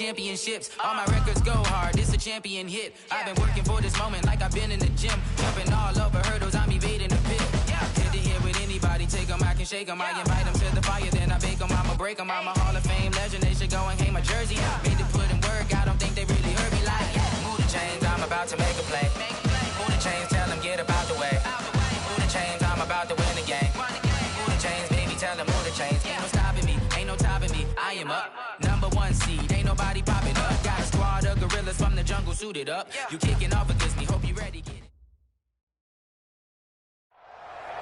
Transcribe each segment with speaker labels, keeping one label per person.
Speaker 1: championships. All my records go hard, this a champion hit. I've been working for this moment like I've been in the gym. Jumping all over hurdles, I'm evading the pit. Hit to hit with anybody, take them, I can shake them. I invite them to the fire, then I bake them, I'ma break them. I'm a Hall of Fame legend, they should go and hang my jersey. Made to put in work, I don't think they really heard me like, move the chains, I'm about to make a play. Move the chains, tell them get up out the way. Move the chains, I'm about to win the game. Move the chains, baby, tell them move the chains. Ain't no stopping me, ain't no topping me, I am up. Number one seed, ain't nobody popping up. Got a squad of gorillas from the jungle suited up. You kicking off against me, hope you ready, get it.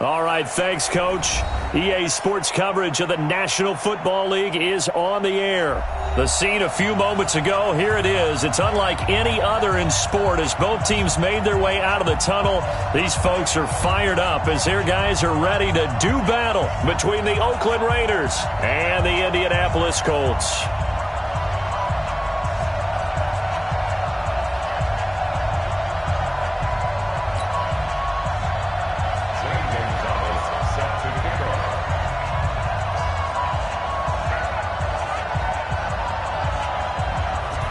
Speaker 2: All right, thanks, Coach. EA Sports coverage of the National Football League is on the air. The scene a few moments ago, here it is. It's unlike any other in sport as both teams made their way out of the tunnel. These folks are fired up as their guys are ready to do battle between the Oakland Raiders and the Indianapolis Colts.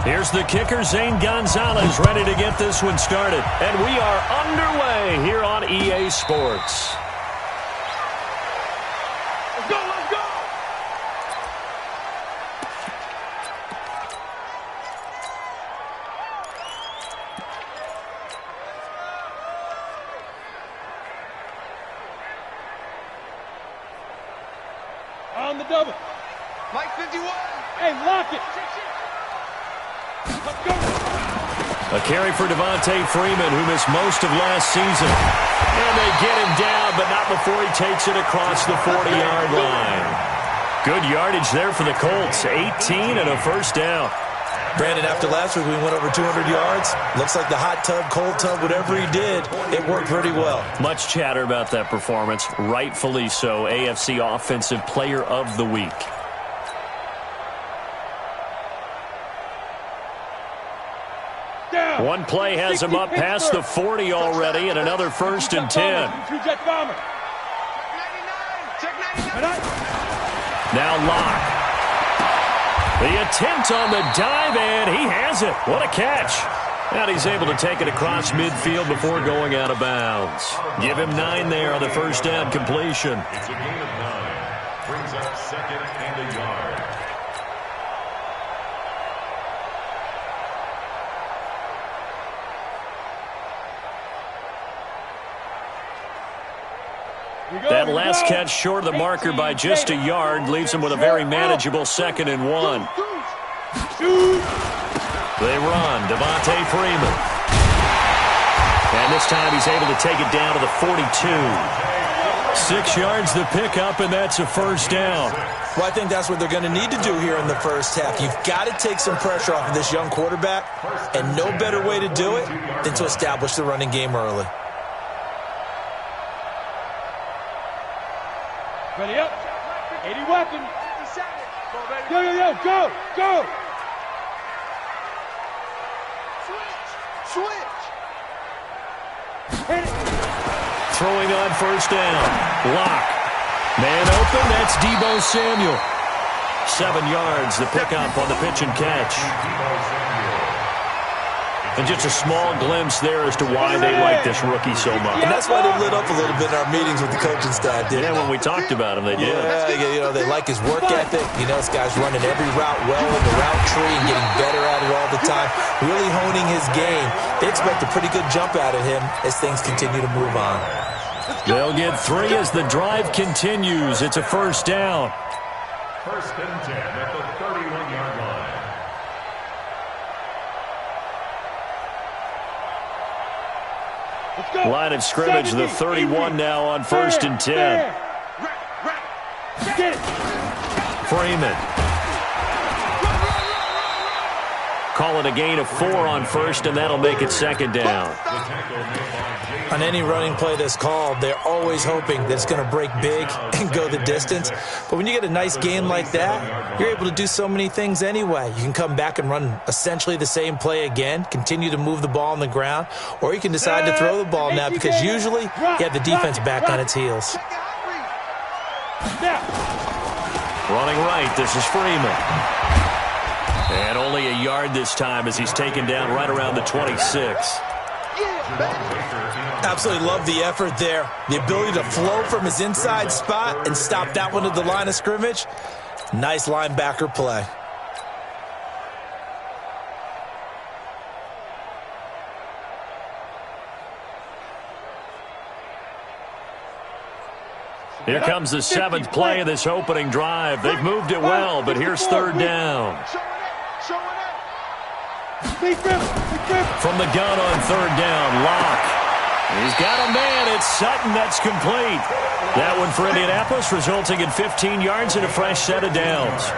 Speaker 2: Here's the kicker, Zane Gonzalez, ready to get this one started. And we are underway here on EA Sports.
Speaker 3: Let's go, let's go! On the double. Mike 51. Hey, lock it. Let's go.
Speaker 2: A carry for Devontae Freeman, who missed most of last season. And they get him down, but not before he takes it across the 40-yard line. Good yardage there for the Colts. 18 and a first down.
Speaker 4: Brandon, after last week, we went over 200 yards. Looks like the hot tub, cold tub, whatever he did, it worked pretty well.
Speaker 2: Much chatter about that performance. Rightfully so. AFC Offensive Player of the Week. One play has him up past the 40 already, and another 1st and 10. Now Locke. The attempt on the dive, and he has it. What a catch. And he's able to take it across midfield before going out of bounds. Give him 9 there on the first down completion.
Speaker 5: It's a gain of 9. Brings up 2nd and a yard.
Speaker 2: That last catch short of the marker by just a yard leaves him with a very manageable 2nd and 1. They run. Devontae Freeman. And this time he's able to take it down to the 42. 6 yards the pickup, and that's a first down.
Speaker 4: Well, I think that's what they're going to need to do here in the first half. You've got to take some pressure off of this young quarterback, and no better way to do it than to establish the running game early.
Speaker 3: Ready up. 80 weapon. Yo, yo, yo, go, go. Switch. Hit it.
Speaker 2: Throwing on first down. Locke. Man open, that's Deebo Samuel. 7 yards, the pickup on the pitch and catch. And just a small glimpse there as to why they like this rookie so much.
Speaker 4: And that's why they lit up a little bit in our meetings with the coaching staff, didn't they?
Speaker 2: Yeah, when we talked about him, they did.
Speaker 4: Yeah, you know, they like his work ethic. You know, this guy's running every route well in the route tree and getting better at it all the time. Really honing his game. They expect a pretty good jump out of him as things continue to move on.
Speaker 2: They'll get 3 as the drive continues. It's a first down.
Speaker 5: 1st and 10 at the 31-yard line.
Speaker 2: Line of scrimmage, the 31 now on 1st and 10. Freeman. Call it a gain of 4 on 1st, and that'll make it 2nd down.
Speaker 4: On any running play that's called, they're always hoping that it's going to break big and go the distance. But when you get a nice game like that, you're able to do so many things anyway. You can come back and run essentially the same play again, continue to move the ball on the ground, or you can decide to throw the ball now because usually you have the defense back on its heels.
Speaker 2: Running right, this is Freeman. And only a yard this time as he's taken down right around the 26.
Speaker 4: Absolutely love the effort there. The ability to flow from his inside spot and stop that one at the line of scrimmage. Nice linebacker play.
Speaker 2: Here comes the seventh play of this opening drive. They've moved it well, but here's third down. From the gun on third down, Locke. He's got a man. It's Sutton. That's complete. That one for Indianapolis, resulting in 15 yards and a fresh set of downs.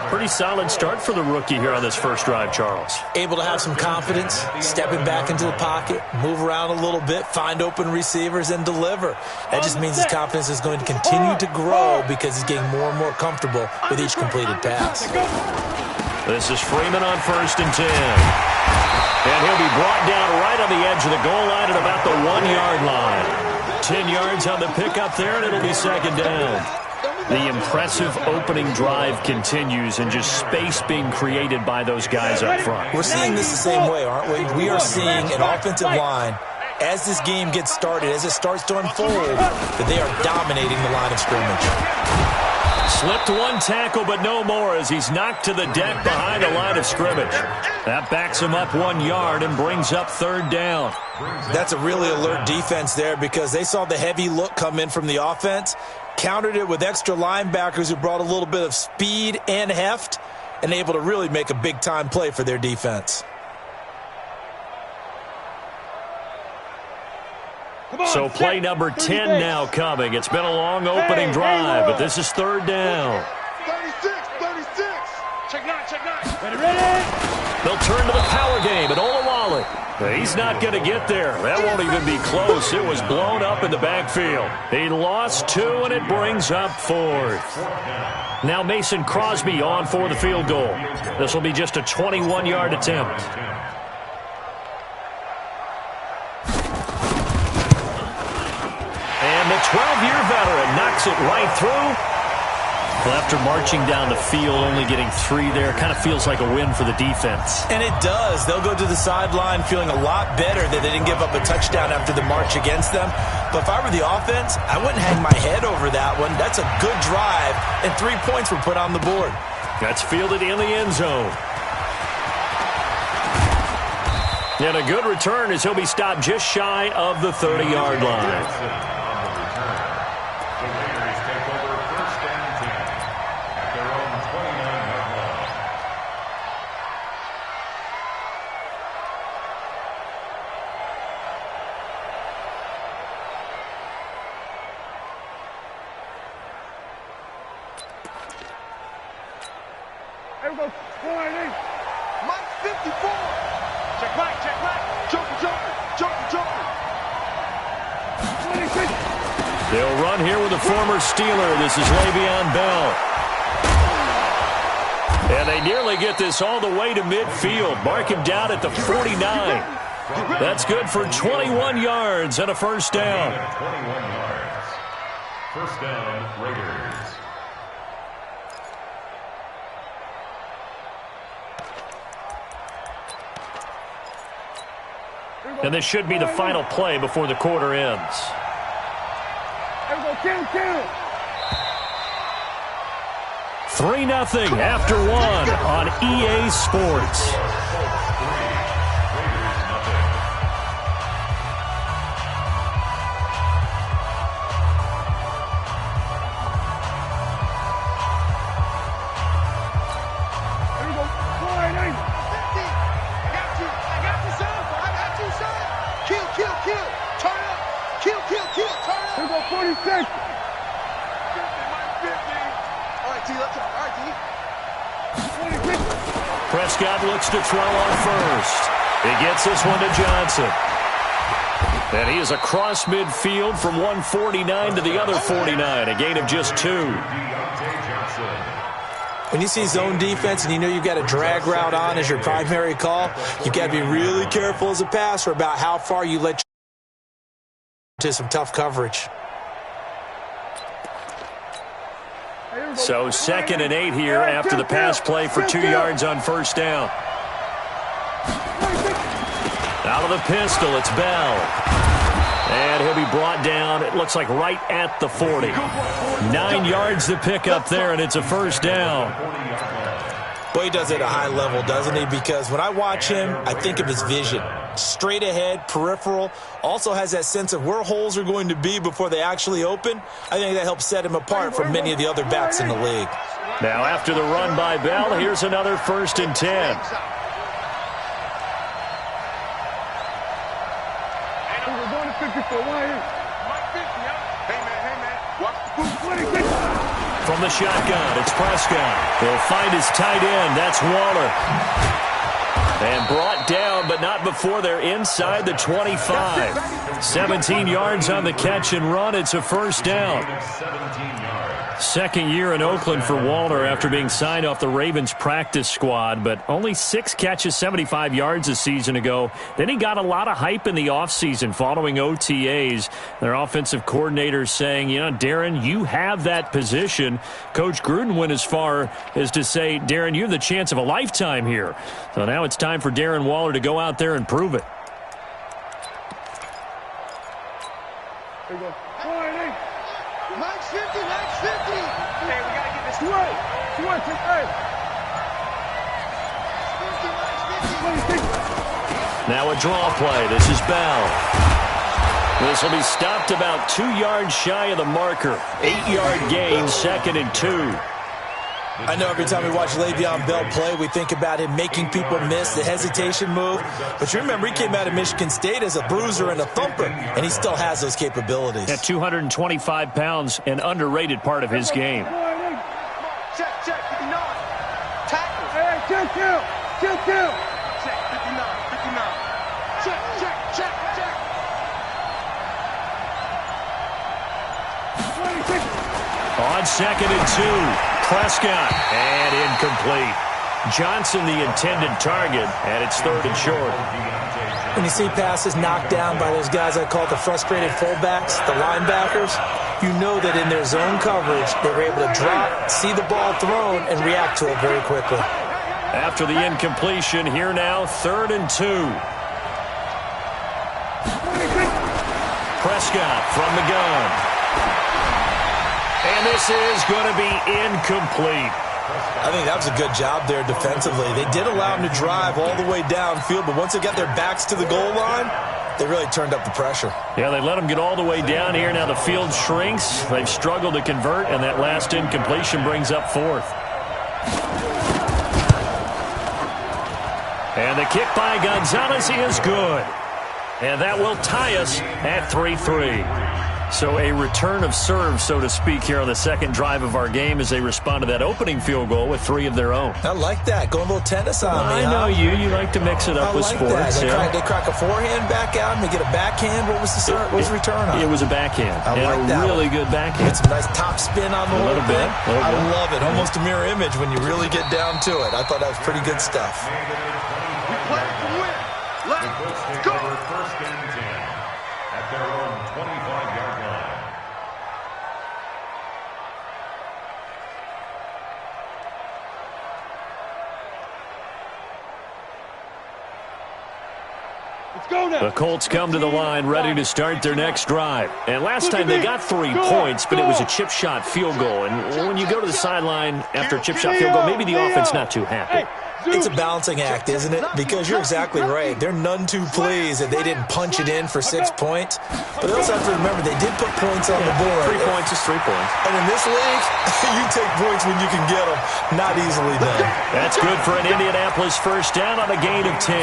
Speaker 2: Pretty solid start for the rookie here on this first drive, Charles.
Speaker 4: Able to have some confidence, stepping back into the pocket, move around a little bit, find open receivers, and deliver. That just means his confidence is going to continue to grow because he's getting more and more comfortable with each completed pass.
Speaker 2: This is Freeman on 1st and 10. And he'll be brought down right on the edge of the goal line at about the 1-yard line. 10 yards on the pickup there, and it'll be second down. The impressive opening drive continues, and just space being created by those guys up front.
Speaker 4: We're seeing this the same way, aren't we? We are seeing an offensive line, as this game gets started, as it starts to unfold, that they are dominating the line of scrimmage.
Speaker 2: Slipped one tackle, but no more as he's knocked to the deck behind the line of scrimmage. That backs him up 1 yard and brings up third down.
Speaker 4: That's a really alert defense there because they saw the heavy look come in from the offense, countered it with extra linebackers who brought a little bit of speed and heft, and able to really make a big-time play for their defense.
Speaker 2: So play number 10 now coming. It's been a long opening drive, but this is third down.
Speaker 3: 36. Check nine. Ready?
Speaker 2: They'll turn to the power game at Olawale. He's not going to get there. That won't even be close. It was blown up in the backfield. He lost 2, and it brings up 4th. Now Mason Crosby on for the field goal. This will be just a 21-yard attempt. And the 12-year veteran knocks it right through. Well, after marching down the field, only getting 3 there, kind of feels like a win for the defense.
Speaker 4: And it does. They'll go to the sideline feeling a lot better that they didn't give up a touchdown after the march against them. But if I were the offense, I wouldn't hang my head over that one. That's a good drive, and 3 points were put on the board.
Speaker 2: That's fielded in the end zone. And a good return as he'll be stopped just shy of the 30-yard line.
Speaker 3: Mike 54. Check back. Jumper. 26.
Speaker 2: They'll run here with a former Steeler. This is Le'Veon Bell. And they nearly get this all the way to midfield. Mark him down at the 49. That's good for 21 yards and a first down.
Speaker 5: 21 yards. First down, Raiders.
Speaker 2: And this should be the final play before the quarter ends.
Speaker 3: Kill.
Speaker 2: 3-0 after 1 on EA Sports.
Speaker 3: Here go 46. 50, Mike 50. All right, T, let's go. All right, T. 26.
Speaker 2: Prescott looks to throw on first. He gets this one to Johnson. And he is across midfield from 149 to the other 49, a gain of just 2.
Speaker 4: When you see zone defense and you know you've got a drag route on as your primary call, you've got to be really careful as a passer about how far you let to some tough coverage.
Speaker 2: So 2nd and 8 here after the pass play for 2 yards on first down. Out of the pistol, it's Bell. And he'll be brought down, it looks like right at the 40. 9 yards to pick up there, and it's a first down.
Speaker 4: Well, he does it at a high level, doesn't he? Because when I watch him, I think of his vision. Straight ahead, peripheral. Also has that sense of where holes are going to be before they actually open. I think that helps set him apart from many of the other backs in the league.
Speaker 2: Now, after the run by Bell, here's another 1st and 10. From the shotgun, it's Prescott. He'll find his tight end. That's Waller. And brought down, but not before they're inside the 25. 17 yards on the catch and run. It's a first down. 2nd year in Oakland for Waller after being signed off the Ravens practice squad, but only 6 catches, 75 yards a season ago. Then he got a lot of hype in the offseason following OTAs. Their offensive coordinator saying, you know, Darren, you have that position. Coach Gruden went as far as to say, Darren, you have the chance of a lifetime here. So now it's time for Darren Waller to go out there and prove it.
Speaker 3: There you go. Max 50, Max 50. Hey, we got to get this way.
Speaker 2: Now a draw play. This is Bell. This will be stopped about 2 yards shy of the marker. 8-yard gain, 2nd and 2.
Speaker 4: I know every time we watch Le'Veon Bell play, we think about him making people miss the hesitation move. But you remember, he came out of Michigan State as a bruiser and a thumper, and he still has those capabilities.
Speaker 2: At 225 pounds, an underrated part of his game.
Speaker 3: Check, 59. Tackle. Hey, check. Check, 59. Check.
Speaker 2: On 2nd and 2. Prescott, and incomplete. Johnson, the intended target, and it's 3rd and short.
Speaker 4: When you see passes knocked down by those guys I call the frustrated fullbacks, the linebackers, you know that in their zone coverage, they were able to drop, see the ball thrown, and react to it very quickly.
Speaker 2: After the incompletion, here now, 3rd and 2. Prescott from the gun. And this is going to be incomplete.
Speaker 4: I think that was a good job there defensively. They did allow him to drive all the way downfield, but once they got their backs to the goal line, they really turned up the pressure.
Speaker 2: Yeah, they let him get all the way down here. Now the field shrinks. They've struggled to convert, and that last incompletion brings up 4th. And the kick by Gonzalez is good. And that will tie us at 3-3. So a return of serve, so to speak, here on the 2nd drive of our game as they respond to that opening field goal with 3 of their own.
Speaker 4: I like that. Going a little tennis on me,
Speaker 2: I know you. You like to mix it up with sports.
Speaker 4: That. They crack a forehand back out and they get a backhand. What was the return on?
Speaker 2: It was a backhand.
Speaker 4: I like that.
Speaker 2: Really good backhand.
Speaker 4: Get some nice top spin on the whole thing. I love it. Almost a mirror image when you really get down to it. I thought that was pretty good stuff.
Speaker 3: We play to win. Let's go.
Speaker 5: 1st and 10 at their own 25-yard line.
Speaker 2: The Colts come to the line ready to start their next drive. And last time they got 3 points, but it was a chip shot field goal. And when you go to the sideline after a chip shot field goal, maybe the offense not too happy.
Speaker 4: It's a balancing act, isn't it? Because you're exactly right. They're none too pleased that they didn't punch it in for 6 points. But they also have to remember they did put points on the board.
Speaker 2: 3 points is 3 points.
Speaker 4: And in this league, you take points when you can get them. Not easily done.
Speaker 2: That's good for an Indianapolis first down on a gain of 10.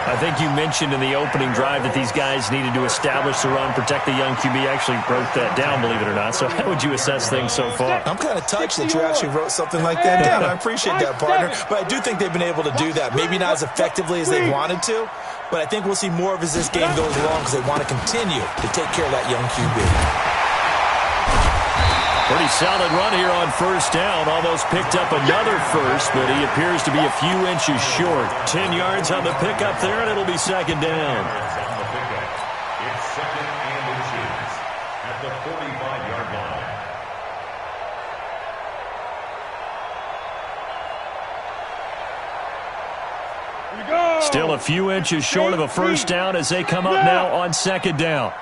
Speaker 2: I think you mentioned in the opening drive that these guys needed to establish the run, protect the young QB. Actually wrote that down, believe it or not. So how would you assess things so far?
Speaker 4: I'm kind of touched that you actually wrote something like that down. I appreciate that, partner. But I do think they've been able to do that. Maybe not as effectively as they wanted to, but I think we'll see more of as this game goes along because they want to continue to take care of that young QB.
Speaker 2: Pretty solid run here on first down. Almost picked up another first, but he appears to be a few inches short. 10 yards on the pickup there, and it'll be 2nd down.
Speaker 5: It's 2nd and inches at the 45-yard line.
Speaker 2: Still a few inches short of a first down as they come up now on second down.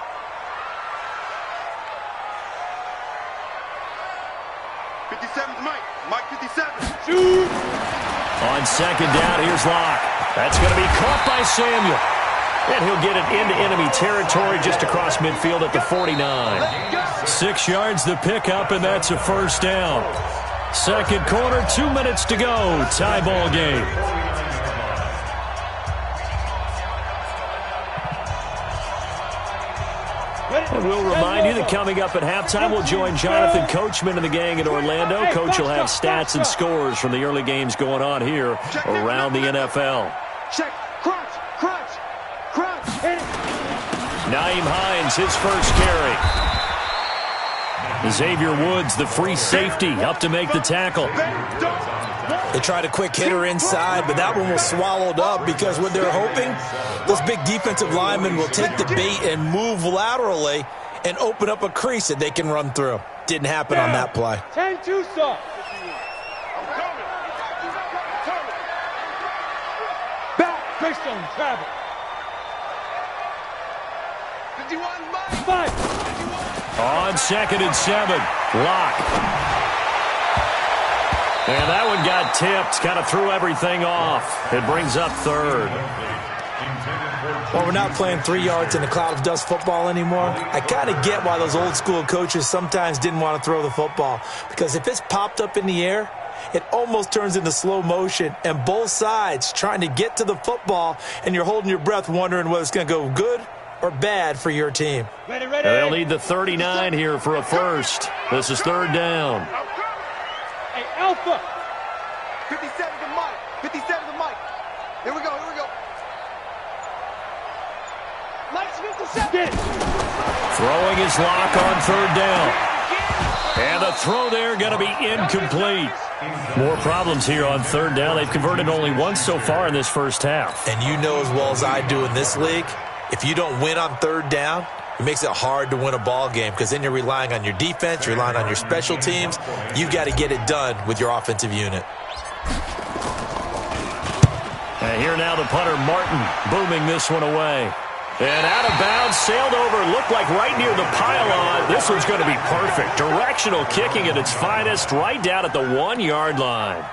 Speaker 3: Mike 57. Shoot.
Speaker 2: On second down, here's Locke. That's going to be caught by Samuel. And he'll get it into enemy territory just across midfield at the 49. 6 yards the pickup, and that's a first down. Second quarter, 2 minutes to go. Tie ball game. And we'll remind you that coming up at halftime, we'll join Jonathan Coachman and the gang in Orlando. Coach will have stats and scores from the early games going on here around the NFL.
Speaker 3: Check. Crunch.
Speaker 2: Nyheim Hines, his first carry. Xavier Woods, the free safety, up to make the tackle.
Speaker 4: They tried a quick hitter inside, but that one was swallowed up because what they're hoping, those big defensive linemen will take the bait and move laterally and open up a crease that they can run through. Didn't happen on that play.
Speaker 3: 10-2 stop. Back, Greystone, travel. 51, Mike.
Speaker 2: On second and 7, Locke. And that one got tipped, kind of threw everything off. It brings up third.
Speaker 4: Well, we're not playing 3 yards in a cloud of dust football anymore. I kind of get why those old school coaches sometimes didn't want to throw the football. Because if it's popped up in the air, it almost turns into slow motion. And both sides trying to get to the football, and you're holding your breath wondering whether it's going to go good or bad for your team.
Speaker 3: Ready.
Speaker 2: And they'll need the 39 here for a first. This is third down.
Speaker 3: Hey, Alpha. 57 to Mike. 57 to Mike. Here we go. Mike's 57.
Speaker 2: Throwing his Locke on third down. And the throw there going to be incomplete. More problems here on third down. They've converted only once so far in this first half.
Speaker 4: And you know as well as I do in this league, if you don't win on third down, it makes it hard to win a ball game because then you're relying on your defense, you're relying on your special teams. You've got to get it done with your offensive unit.
Speaker 2: And here now the punter, Martin, booming this one away. And out of bounds, sailed over, looked like right near the pylon. This one's going to be perfect. Directional kicking at its finest, right down at the 1 yard line.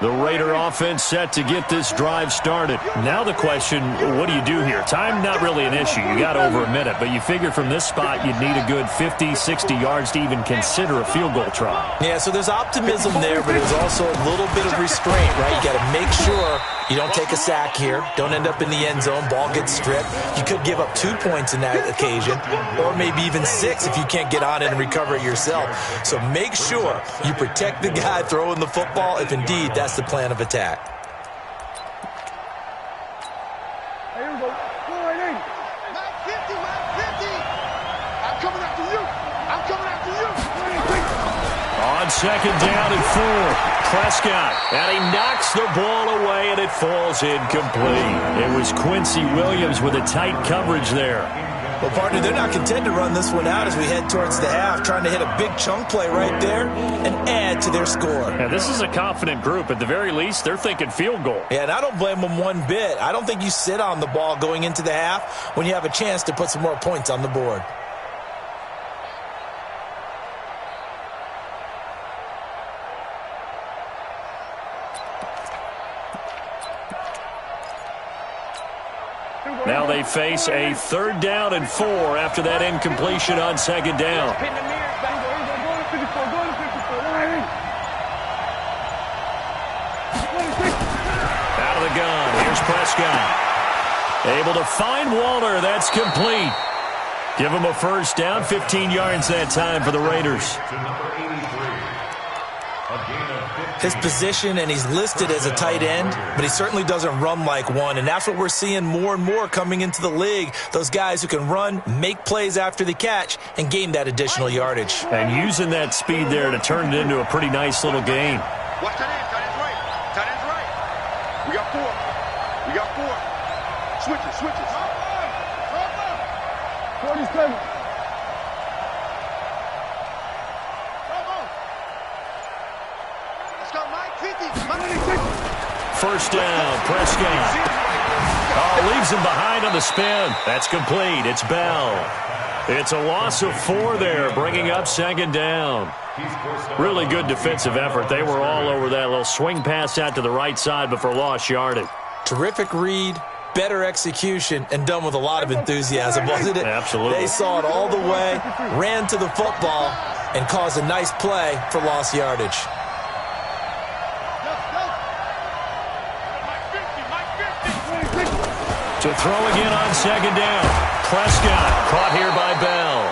Speaker 2: The Raider offense set to get this drive started. Now the question, what do you do here? Time not really an issue. You got over a minute, but you figure from this spot you'd need a good 50, 60 yards to even consider a field goal try.
Speaker 4: Yeah, so there's optimism there, but there's also a little bit of restraint, right? You got to make sure you don't take a sack here. Don't end up in the end zone. Ball gets stripped. You could give up 2 points in that occasion, or maybe even 6 if you can't get on it and recover it yourself. So make sure you protect the guy throwing the football if indeed that's the plan of attack.
Speaker 3: Here we go. 480. Mike 50. I'm coming after you.
Speaker 2: On second down and 4, Prescott, and he knocks the ball away, and it falls incomplete. It was Quincy Williams with a tight coverage there.
Speaker 4: Well, partner, they're not content to run this one out as we head towards the half, trying to hit a big chunk play right there and add to their score.
Speaker 2: Yeah, this is a confident group. At the very least, they're thinking field goal.
Speaker 4: Yeah, and I don't blame them one bit. I don't think you sit on the ball going into the half when you have a chance to put some more points on the board.
Speaker 2: Now they face a third down and 4 after that incompletion on second down.
Speaker 3: Out
Speaker 2: Out of the gun, here's Prescott. Able to find Waller, that's complete. Give him a first down, 15 yards that time for the Raiders.
Speaker 4: His position, and he's listed as a tight end, but he certainly doesn't run like one, and that's what we're seeing more and more coming into the league. Those guys who can run, make plays after the catch, and gain that additional yardage.
Speaker 2: And using that speed there to turn it into a pretty nice little gain.
Speaker 3: Watch tight end. Tight end's right. Tight end's right. We got 4. We got 4. Switches. 47.
Speaker 2: First down, Prescott. Oh, leaves him behind on the spin. That's complete. It's Bell. It's a loss of 4 there, bringing up second down. Really good defensive effort. They were all over that little swing pass out to the right side, but for lost yardage.
Speaker 4: Terrific read, better execution, and done with a lot of enthusiasm, wasn't it?
Speaker 2: Absolutely.
Speaker 4: They saw it all the way, ran to the football, and caused a nice play for lost yardage.
Speaker 2: To throw again on second down. Prescott caught here by Bell.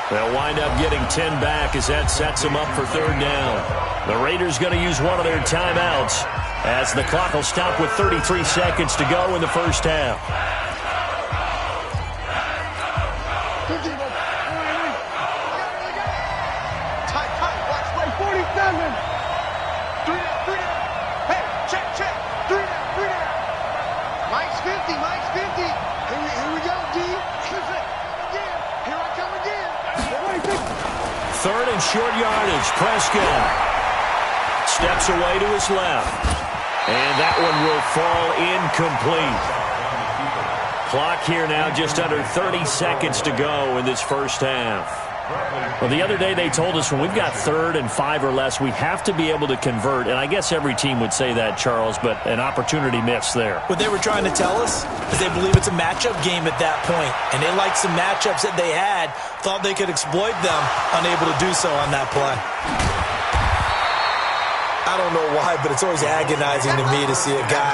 Speaker 2: They'll wind up getting 10 back as that sets them up for third down. The Raiders going to use one of their timeouts as the clock will stop with 33 seconds to go in the first half. Third and short yardage. Prescott steps away to his left. And that one will fall incomplete. Clock here now just under 30 seconds to go in this first half. Well, the other day they told us when we've got 3rd and 5 or less, we have to be able to convert. And I guess every team would say that, Charles, but an opportunity missed there.
Speaker 4: What they were trying to tell us is they believe it's a matchup game at that point. And they liked some matchups that they had, thought they could exploit them, unable to do so on that play. I don't know why, but it's always agonizing to me to see a guy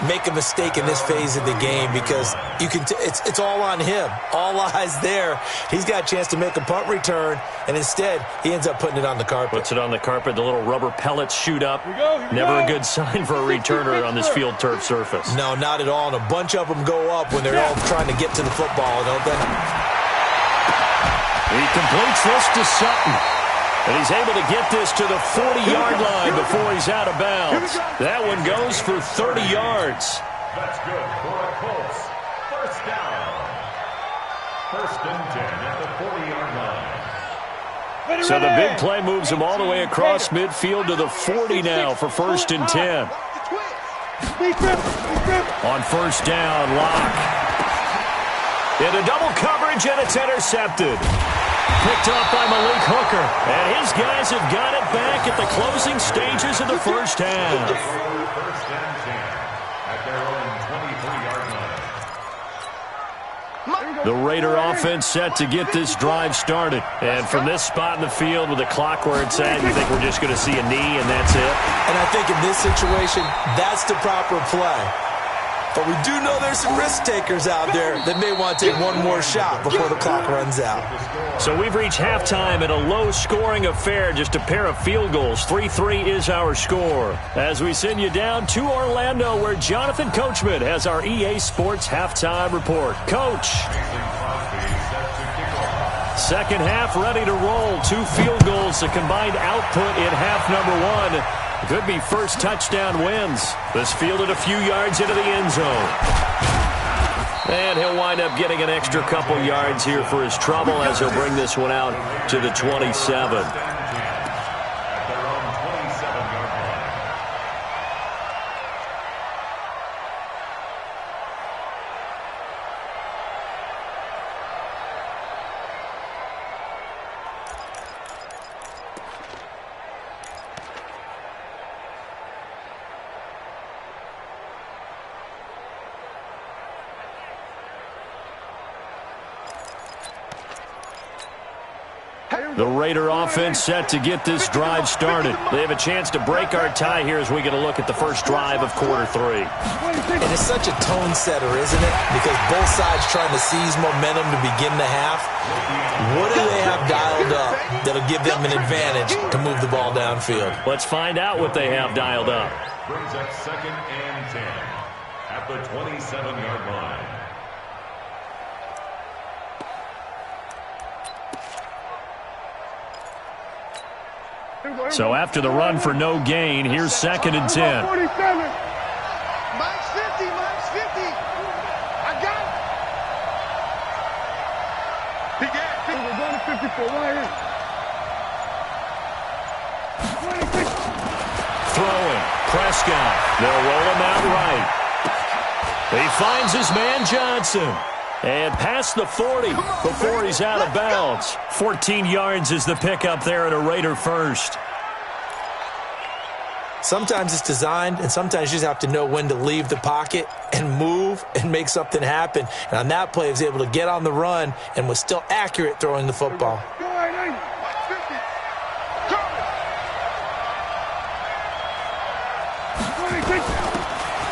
Speaker 4: make a mistake in this phase of the game because you can. It's all on him. All eyes there. He's got a chance to make a punt return, and instead he ends up putting it on the carpet.
Speaker 2: Puts it on the carpet. The little rubber pellets shoot up. Never a good sign for a returner on this field turf surface.
Speaker 4: No, not at all. And a bunch of them go up when they're all trying to get to the football, don't they?
Speaker 2: He completes this to Sutton. And he's able to get this to the 40-yard line before he's out of bounds. That one goes for 30 yards.
Speaker 5: That's good for a Colts. First down. 1st and 10 at the 40-yard line.
Speaker 2: So the big play moves him all the way across midfield to the 40 now for 1st and 10. On first down, Locke. Into double coverage, and it's intercepted. Picked off by Malik Hooker. And his guys have got it back at the closing stages of the first half.
Speaker 5: 1st and 10 at their own 23-yard line.
Speaker 2: The Raider offense set to get this drive started. And from this spot in the field with the clock where it's at, you think we're just going to see a knee and that's it?
Speaker 4: And I think in this situation, that's the proper play. But we do know there's some risk takers out there that may want to take one more shot before the clock runs out.
Speaker 2: So we've reached halftime at a low-scoring affair, just a pair of field goals. 3-3 is our score. As we send you down to Orlando, where Jonathan Coachman has our EA Sports halftime report. Coach. Second half ready to roll. 2 field goals, the combined output in half number 1. Could be first touchdown wins. This fielded a few yards into the end zone. And he'll wind up getting an extra couple yards here for his trouble as he'll bring this one out to the 27. The Raider offense set to get this drive started. They have a chance to break our tie here as we get a look at the first drive of quarter 3.
Speaker 4: And it's such a tone setter, isn't it? Because both sides trying to seize momentum to begin the half. What do they have dialed up that'll give them an advantage to move the ball downfield?
Speaker 2: Let's find out what they have dialed up.
Speaker 5: Brings up 2nd and 10 at the 27-yard line.
Speaker 2: So after the run for no gain, here's 2nd and 10.
Speaker 3: Mike's 50, Mike's 50. I got it. He got it. We're going to 54, right here. 26.
Speaker 2: Throwing. Prescott. They'll roll him out right. He finds his man Johnson. And past the 40 before he's out of bounds. 14 yards is the pickup there at a Raider first.
Speaker 4: Sometimes it's designed, and sometimes you just have to know when to leave the pocket and move and make something happen. And on that play, he was able to get on the run and was still accurate throwing the football.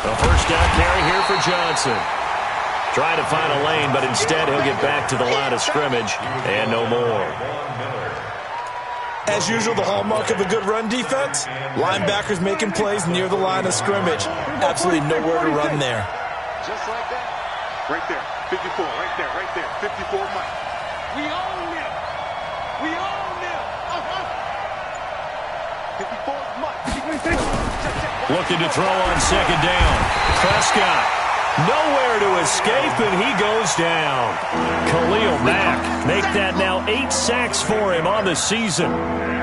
Speaker 2: The first down carry here for Johnson. Trying to find a lane, but instead he'll get back to the line of scrimmage and no more.
Speaker 4: As usual, the hallmark of a good run defense, linebackers making plays near the line of scrimmage. Absolutely nowhere to run there.
Speaker 3: Just like that. Right there. 54, right there, right there. 54, Mike. We own them. We own them. 54 is Mike.
Speaker 2: Looking to throw on 2nd down. Prescott. Nowhere to escape, and he goes down. Khalil Mack make that now 8 sacks for him on the season.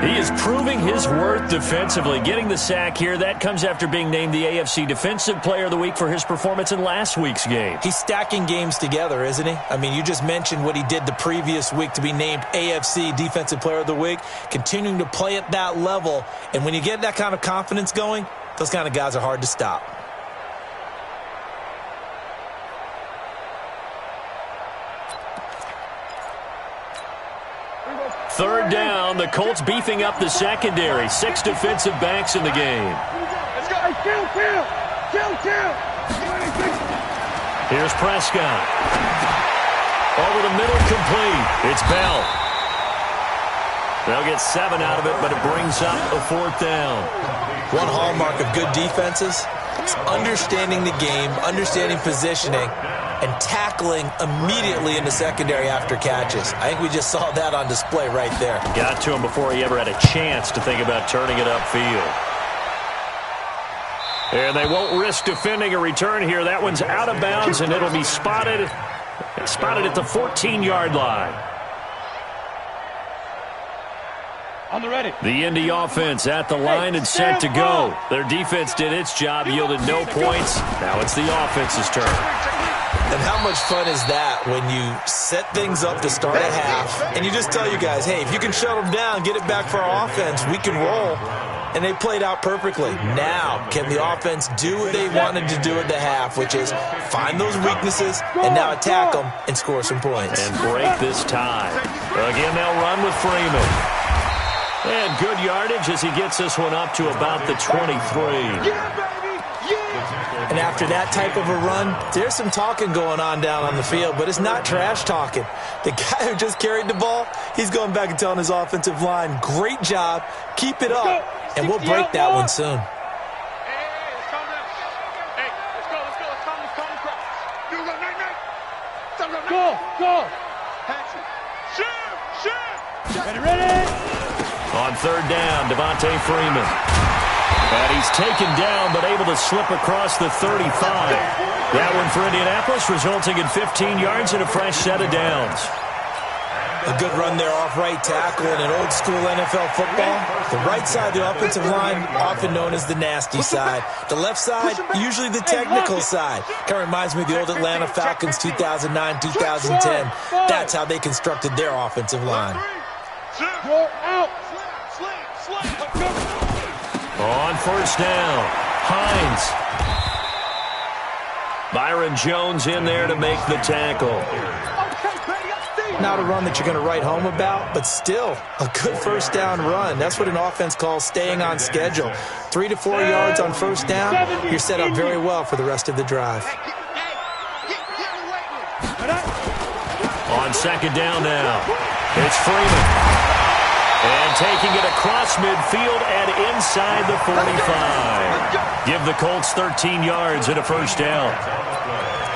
Speaker 2: He is proving his worth defensively. Getting the sack here, that comes after being named the AFC Defensive Player of the Week for his performance in last week's game.
Speaker 4: He's stacking games together, isn't he? I mean, you just mentioned what he did the previous week to be named AFC Defensive Player of the Week, continuing to play at that level. And when you get that kind of confidence going, those kind of guys are hard to stop.
Speaker 2: Third down, the Colts beefing up the secondary. 6 defensive backs in the game.
Speaker 3: Let's go. Hey, kill.
Speaker 2: Here's Prescott. Over the middle, complete. It's Bell. They'll get 7 out of it, but it brings up a 4th down.
Speaker 4: One hallmark of good defenses is understanding the game, understanding positioning, and tackling immediately in the secondary after catches. I think we just saw that on display right there.
Speaker 2: Got to him before he ever had a chance to think about turning it upfield. And they won't risk defending a return here. That one's out of bounds, and it'll be spotted at the 14-yard line.
Speaker 3: On the ready.
Speaker 2: The Indy offense at the line and set to go. Their defense did its job, yielded no points. Now it's the offense's turn.
Speaker 4: And how much fun is that when you set things up to start a half and you just tell your guys, hey, if you can shut them down, get it back for our offense, we can roll. And they played out perfectly. Now, can the offense do what they wanted to do at the half, which is find those weaknesses and now attack them and score some points.
Speaker 2: And break this tie. Again, they'll run with Freeman. And good yardage as he gets this one up to about the 23.
Speaker 4: And after that type of a run, there's some talking going on down on the field, but it's not trash talking. The guy who just carried the ball, he's going back and telling his offensive line, great job, keep it up, and we'll break that one soon.
Speaker 3: Go. Ready.
Speaker 2: On 3rd down, Devontae Freeman. And he's taken down, but able to slip across the 35. That one for Indianapolis, resulting in 15 yards and a fresh set of downs.
Speaker 4: A good run there off right tackle in an old school NFL football. The right side of the offensive line, often known as the nasty side. The left side, usually the technical side. Kind of reminds me of the old Atlanta Falcons 2009, 2010. That's how they constructed their offensive line.
Speaker 3: Go out.
Speaker 2: On 1st down, Hines. Byron Jones in there to make the tackle.
Speaker 4: Not a run that you're going to write home about, but still a good first down run. That's what an offense calls staying on schedule. 3 to 4 yards on first down, you're set up very well for the rest of the drive.
Speaker 2: On second down now, it's Freeman. And taking it across midfield and inside the 45. Give the Colts 13 yards and a first down.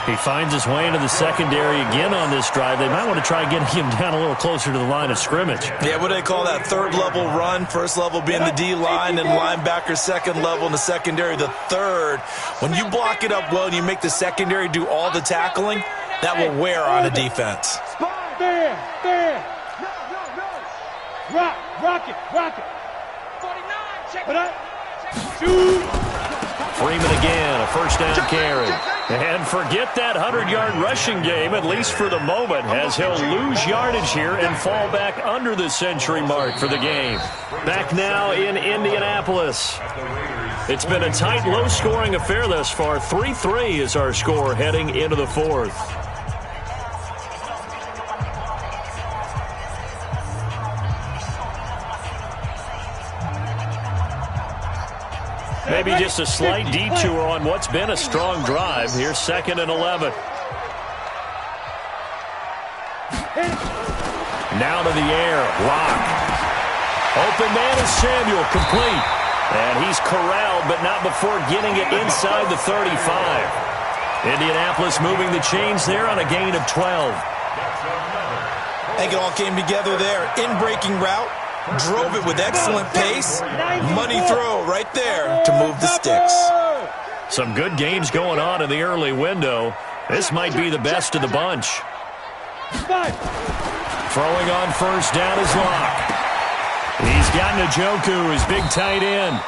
Speaker 2: He finds his way into the secondary again on this drive. They might want to try getting him down a little closer to the line of scrimmage.
Speaker 4: Yeah, what do they call that? Third level run. First level being the D-line and linebacker. Second level in the secondary, the third. When you block it up well and you make the secondary do all the tackling, that will wear on a defense.
Speaker 3: There. Rock it. 49, check it out. Shoot.
Speaker 2: Freeman again, a first down carry. And forget that 100-yard rushing game, at least for the moment, as he'll lose yardage here and fall back under the century mark for the game. Back now in Indianapolis. It's been a tight, low-scoring affair thus far. 3-3 is our score heading into the fourth. Maybe just a slight detour on what's been a strong drive. Here's 2nd and 11. Now to the air. Lock. Open man is Samuel. Complete. And he's corralled, but not before getting it inside the 35. Indianapolis moving the chains there on a gain of 12.
Speaker 4: I think it all came together there. In-breaking route. Drove it with excellent pace. Money throw right there to move the sticks.
Speaker 2: Some good games going on in the early window. This might be the best of the bunch. Throwing on first down is Locke. He's got Njoku, his big tight end.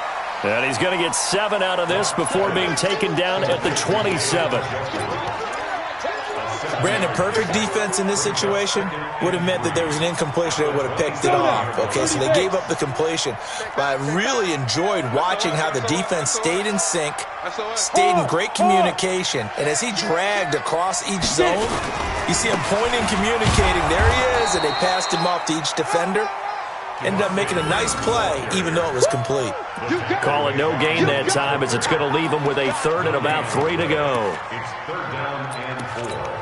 Speaker 2: And he's going to get 7 out of this before being taken down at the 27.
Speaker 4: Brandon, perfect defense in this situation would have meant that there was an incompletion that would have picked it off. Okay, so they gave up the completion. But I really enjoyed watching how the defense stayed in sync, stayed in great communication. And as he dragged across each zone, you see him pointing, communicating. There he is, and they passed him off to each defender. Ended up making a nice play, even though it was complete.
Speaker 2: Call it no gain that time, as it's going to leave him with a 3rd and about 3 to go.
Speaker 5: It's 3rd down and 4.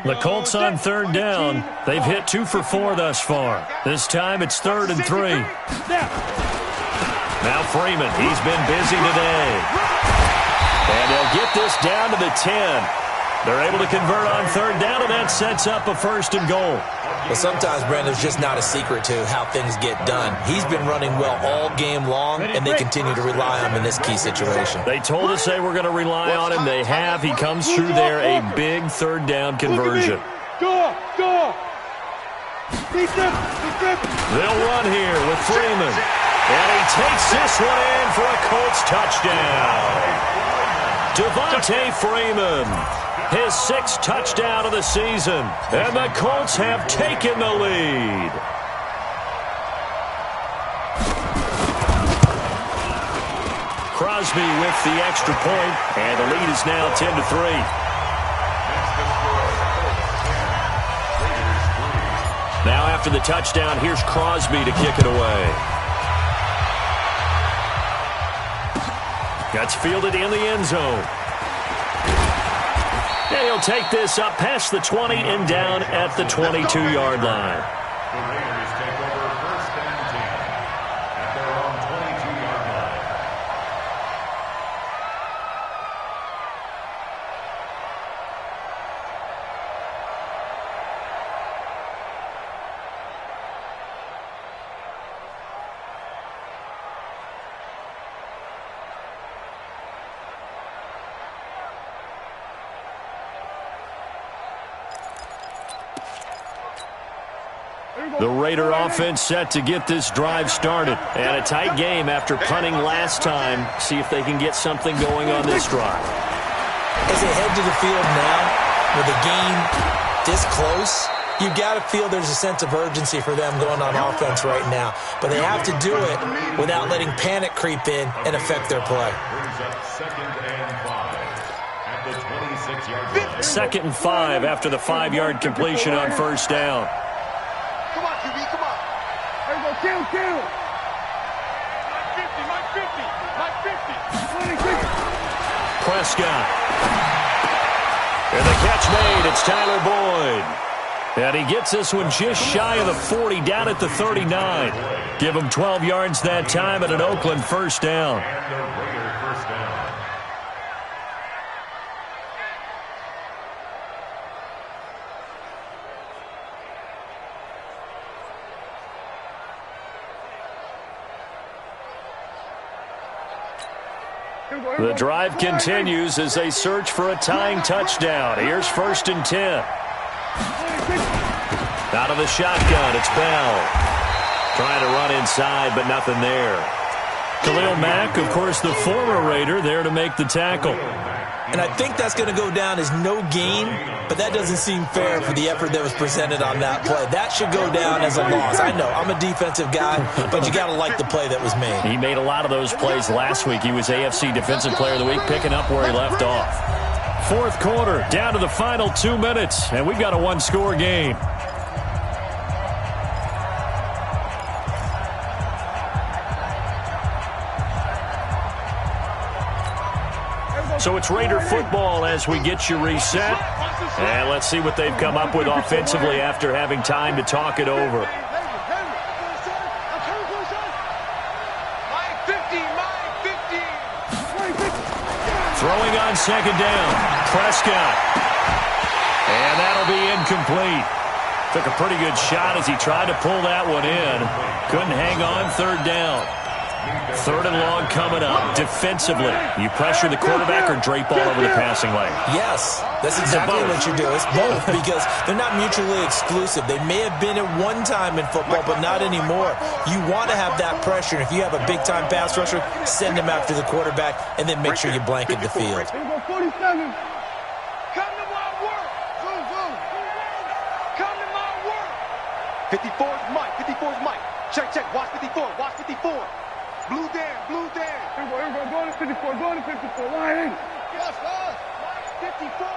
Speaker 2: The Colts on 3rd down. They've hit 2 for 4 thus far. This time it's 3rd and 3. Now Freeman, he's been busy today. And they'll get this down to the 10. They're able to convert on 3rd down, and that sets up a 1st and goal.
Speaker 4: Well, sometimes, Brandon, there's just not a secret to how things get done. He's been running well all game long, and they continue to rely on him in this key situation.
Speaker 2: They told us they were going to rely on him. They have. He comes through there, a big 3rd down conversion.
Speaker 3: Go!
Speaker 2: They'll run here with Freeman. And he takes this one in for a Colts touchdown. Devontae Freeman. His 6th touchdown of the season. And the Colts have taken the lead. Crosby with the extra point, and the lead is now 10-3. Now after the touchdown, here's Crosby to kick it away. That's fielded in the end zone. And he'll take this up past the 20 and down at the 22-yard line.
Speaker 5: The Raiders take over 1st and 10 at their own 22-yard line.
Speaker 2: The Raider offense set to get this drive started. And a tight game after punting last time. See if they can get something going on this drive.
Speaker 4: As they head to the field now, with a game this close, You got to feel there's a sense of urgency for them going on offense right now. But they have to do it without letting panic creep in and affect their play.
Speaker 2: Second and 5 after the 5-yard completion on first down.
Speaker 3: Come on, QB, come on.
Speaker 6: There you go, kill.
Speaker 3: Mike 50.
Speaker 2: Prescott. And the catch made. It's Tyler Boyd. And he gets this one just shy of the 40, down at the 39. Give him 12 yards that time at an Oakland first down. The drive continues as they search for a tying touchdown. Here's first and 10. Out of the shotgun, it's Bell. Trying to run inside, but nothing there. Khalil Mack, of course, the former Raider, there to make the tackle.
Speaker 4: And I think that's going to go down as no gain, but that doesn't seem fair for the effort that was presented on that play. That should go down as a loss. I know, I'm a defensive guy, but you got to like the play that was made.
Speaker 2: He made a lot of those plays last week. He was AFC Defensive Player of the Week, picking up where he left off. Fourth quarter, down to the final 2 minutes, and we've got a one-score game. So it's Raider football as we get you reset. And let's see what they've come up with offensively after having time to talk it over. Throwing on second down. Prescott. And that'll be incomplete. Took a pretty good shot as he tried to pull that one in. Couldn't hang on third down. Third and long coming up. Defensively, you pressure the quarterback or drape all over the passing lane?
Speaker 4: Yes, that's exactly what you do. It's both because they're not mutually exclusive. They may have been at one time in football, but not anymore. You want to have that pressure. And if you have a big-time pass rusher, send him after the quarterback and then make sure you blanket the field.
Speaker 6: 47. Come to my work. Come to my work.
Speaker 3: 54 is Mike. 54 is Mike. Check. Watch 54. Watch 54. Blue Dan.
Speaker 6: Here we go. Going to 54. Line in.
Speaker 3: Watch us. 54.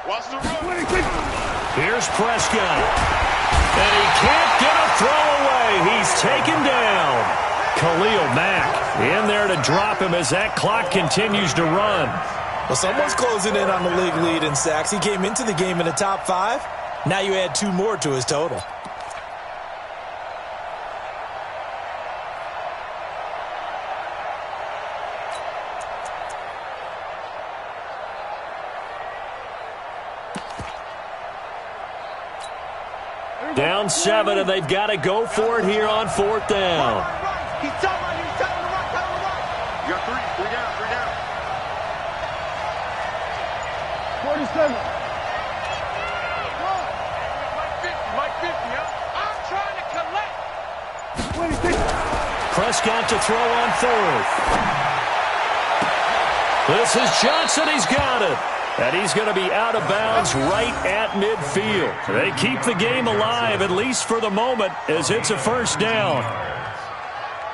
Speaker 3: Watch the run.
Speaker 6: 26.
Speaker 2: Here's Prescott. And he can't get a throw away. He's taken down. Khalil Mack in there to drop him as that clock continues to run.
Speaker 4: Well, someone's closing in on the league lead in sacks. He came into the game in the top 5. Now you add 2 more to his total.
Speaker 2: Down 7, and they've got to go for it here on fourth down.
Speaker 3: He's telling right. You got 3 down.
Speaker 6: 47.
Speaker 3: Mike 50, I'm trying to collect.
Speaker 6: 26.
Speaker 2: Prescott to throw on fourth. This is Johnson. He's got it. And he's going to be out of bounds right at midfield. They keep the game alive, at least for the moment, as it's a first down.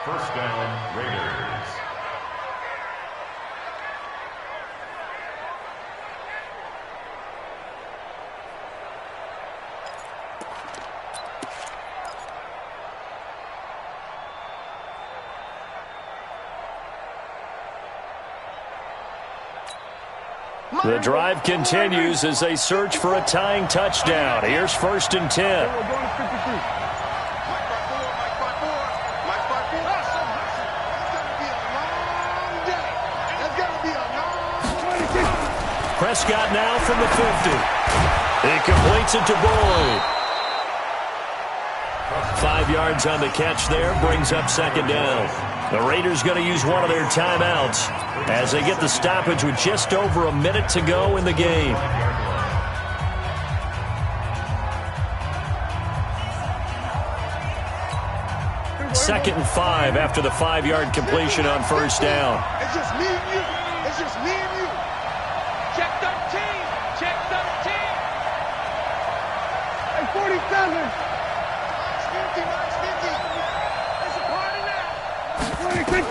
Speaker 5: First down, Raiders.
Speaker 2: The drive continues as they search for a tying touchdown. Here's first and 10.
Speaker 6: We're going to 53.
Speaker 3: Mike 54. That's going to be a long day.
Speaker 2: Prescott now from the 50. He completes it to Boyd. 5 yards on the catch there, brings up second down. The Raiders going to use one of their timeouts as they get the stoppage with just over a minute to go in the game. Second and 5 after the 5-yard completion on first down.
Speaker 3: It's just me and you. Check 13.
Speaker 6: Hey, 40. 47. It's a party now. 26.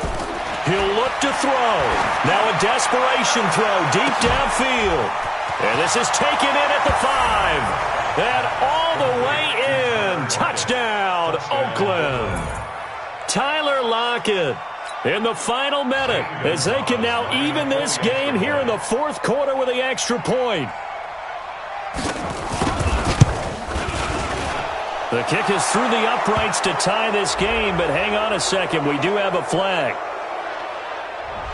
Speaker 2: He'll look to throw. Now a desperation throw deep downfield. And this is taken in at the 5. And all the way in. Touchdown, Oakland. Tyler Lockett in the final minute as they can now even this game here in the fourth quarter with the extra point. The kick is through the uprights to tie this game, but hang on a second. We do have a flag.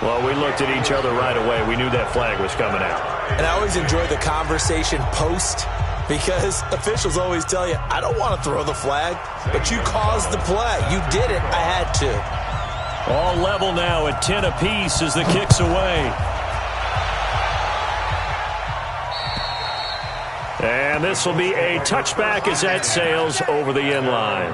Speaker 2: Well, we looked at each other right away. We knew that flag was coming out.
Speaker 4: And I always enjoy the conversation post because officials always tell you, I don't want to throw the flag, but you caused the play. You did it. I had to.
Speaker 2: All level now at 10 apiece as the kick's away. And this will be a touchback as that sails over the end line.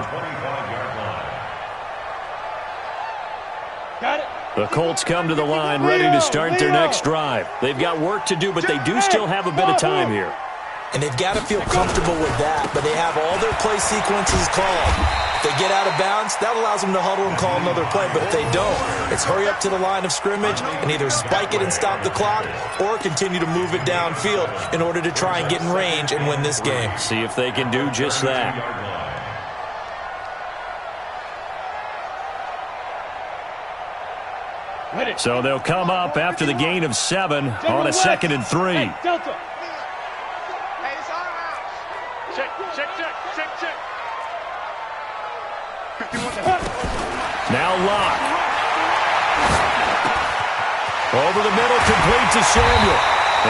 Speaker 6: Got it.
Speaker 2: The Colts come to the line ready to start their next drive. They've got work to do, but they do still have a bit of time here.
Speaker 4: And they've got to feel comfortable with that, but they have all their play sequences called. If they get out of bounds, that allows them to huddle and call another play, but if they don't, it's hurry up to the line of scrimmage and either spike it and stop the clock or continue to move it downfield in order to try and get in range and win this game.
Speaker 2: See if they can do just that. So they'll come up after the gain of 7 on a 2nd and 3.
Speaker 6: Hey, Delta. Check.
Speaker 2: Now Locke. Over the middle, complete to Samuel.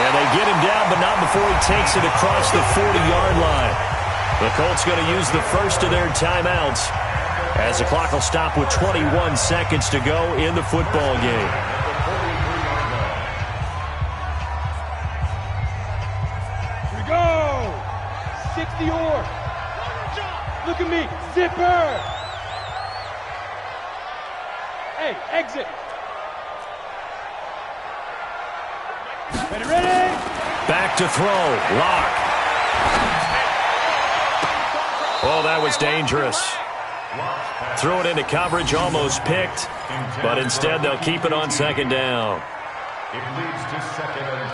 Speaker 2: And they get him down, but not before he takes it across the 40-yard line. The Colts going to use the first of their timeouts as the clock will stop with 21 seconds to go in the football game.
Speaker 6: Here we go. 60 or. Look at me. Zipper. Hey, exit. Ready?
Speaker 2: Back to throw. Locke. Oh, that was dangerous. Threw it into coverage, almost picked, but instead they'll keep it on 2nd down.
Speaker 5: It leads to 2nd and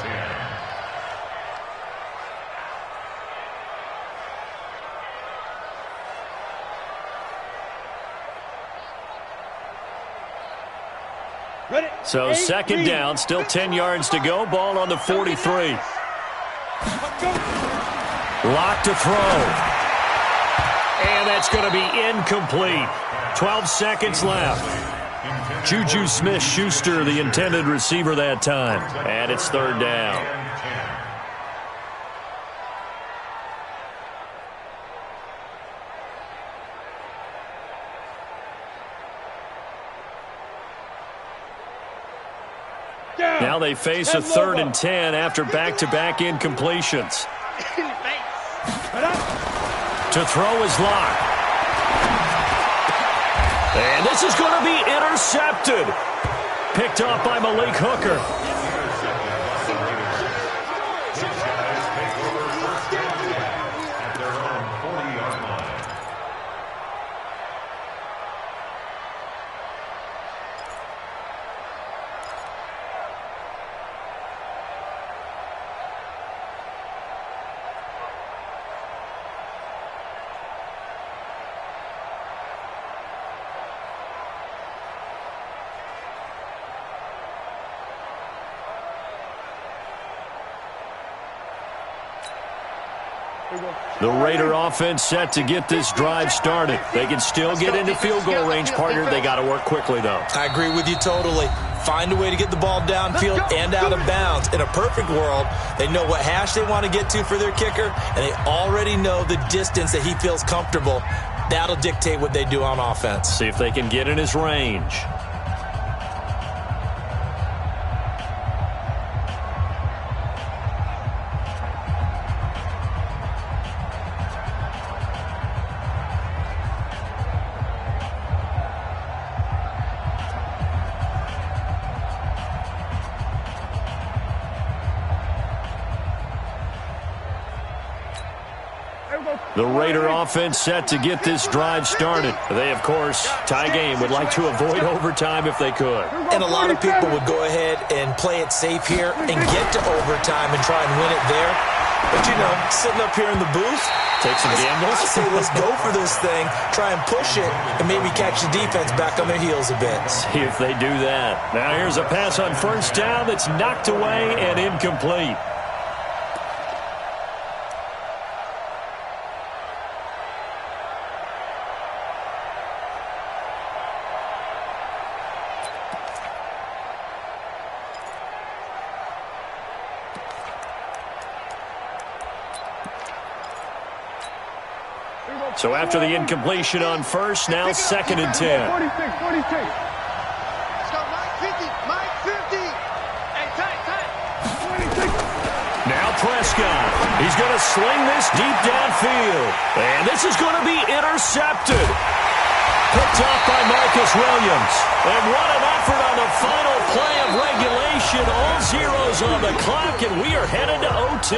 Speaker 5: 10.
Speaker 6: Ready?
Speaker 2: So 2nd down, still 10 yards to go. Ball on the 43. Lock to throw. And that's going to be incomplete. 12 seconds left. Juju Smith-Schuster, the intended receiver that time. And it's 3rd down. Now they face a 3rd and 10 after back-to-back incompletions. To throw is Locke. And this is going to be intercepted. Picked off by Malik Hooker.
Speaker 5: At their own 40-yard line.
Speaker 2: The Raider offense set to get this drive started. They can still get into field goal range, partner. They got to work quickly, though.
Speaker 4: I agree with you totally. Find a way to get the ball downfield and out of bounds. In a perfect world, they know what hash they want to get to for their kicker, and they already know the distance that he feels comfortable. That'll dictate what they do on offense.
Speaker 2: See if they can get in his range. The Raider offense set to get this drive started. They, of course, tie game, would like to avoid overtime if they could.
Speaker 4: And a lot of people would go ahead and play it safe here and get to overtime and try and win it there. But, you know, sitting up here in the booth,
Speaker 2: take some gambles.
Speaker 4: I say let's go for this thing, try and push it, and maybe catch the defense back on their heels a bit.
Speaker 2: See if they do that. Now here's a pass on first down that's knocked away and incomplete. So after the incompletion on first, now 2nd and 10.
Speaker 6: 46, 46.
Speaker 3: Let's go, Mike 50, Mike 50. Hey, tight.
Speaker 6: 26.
Speaker 2: Now Prescott. He's going to sling this deep downfield. And this is going to be intercepted. Picked off by Marcus Williams. And what an effort on the final play of regulation. All zeros on the clock, and we are headed to OT.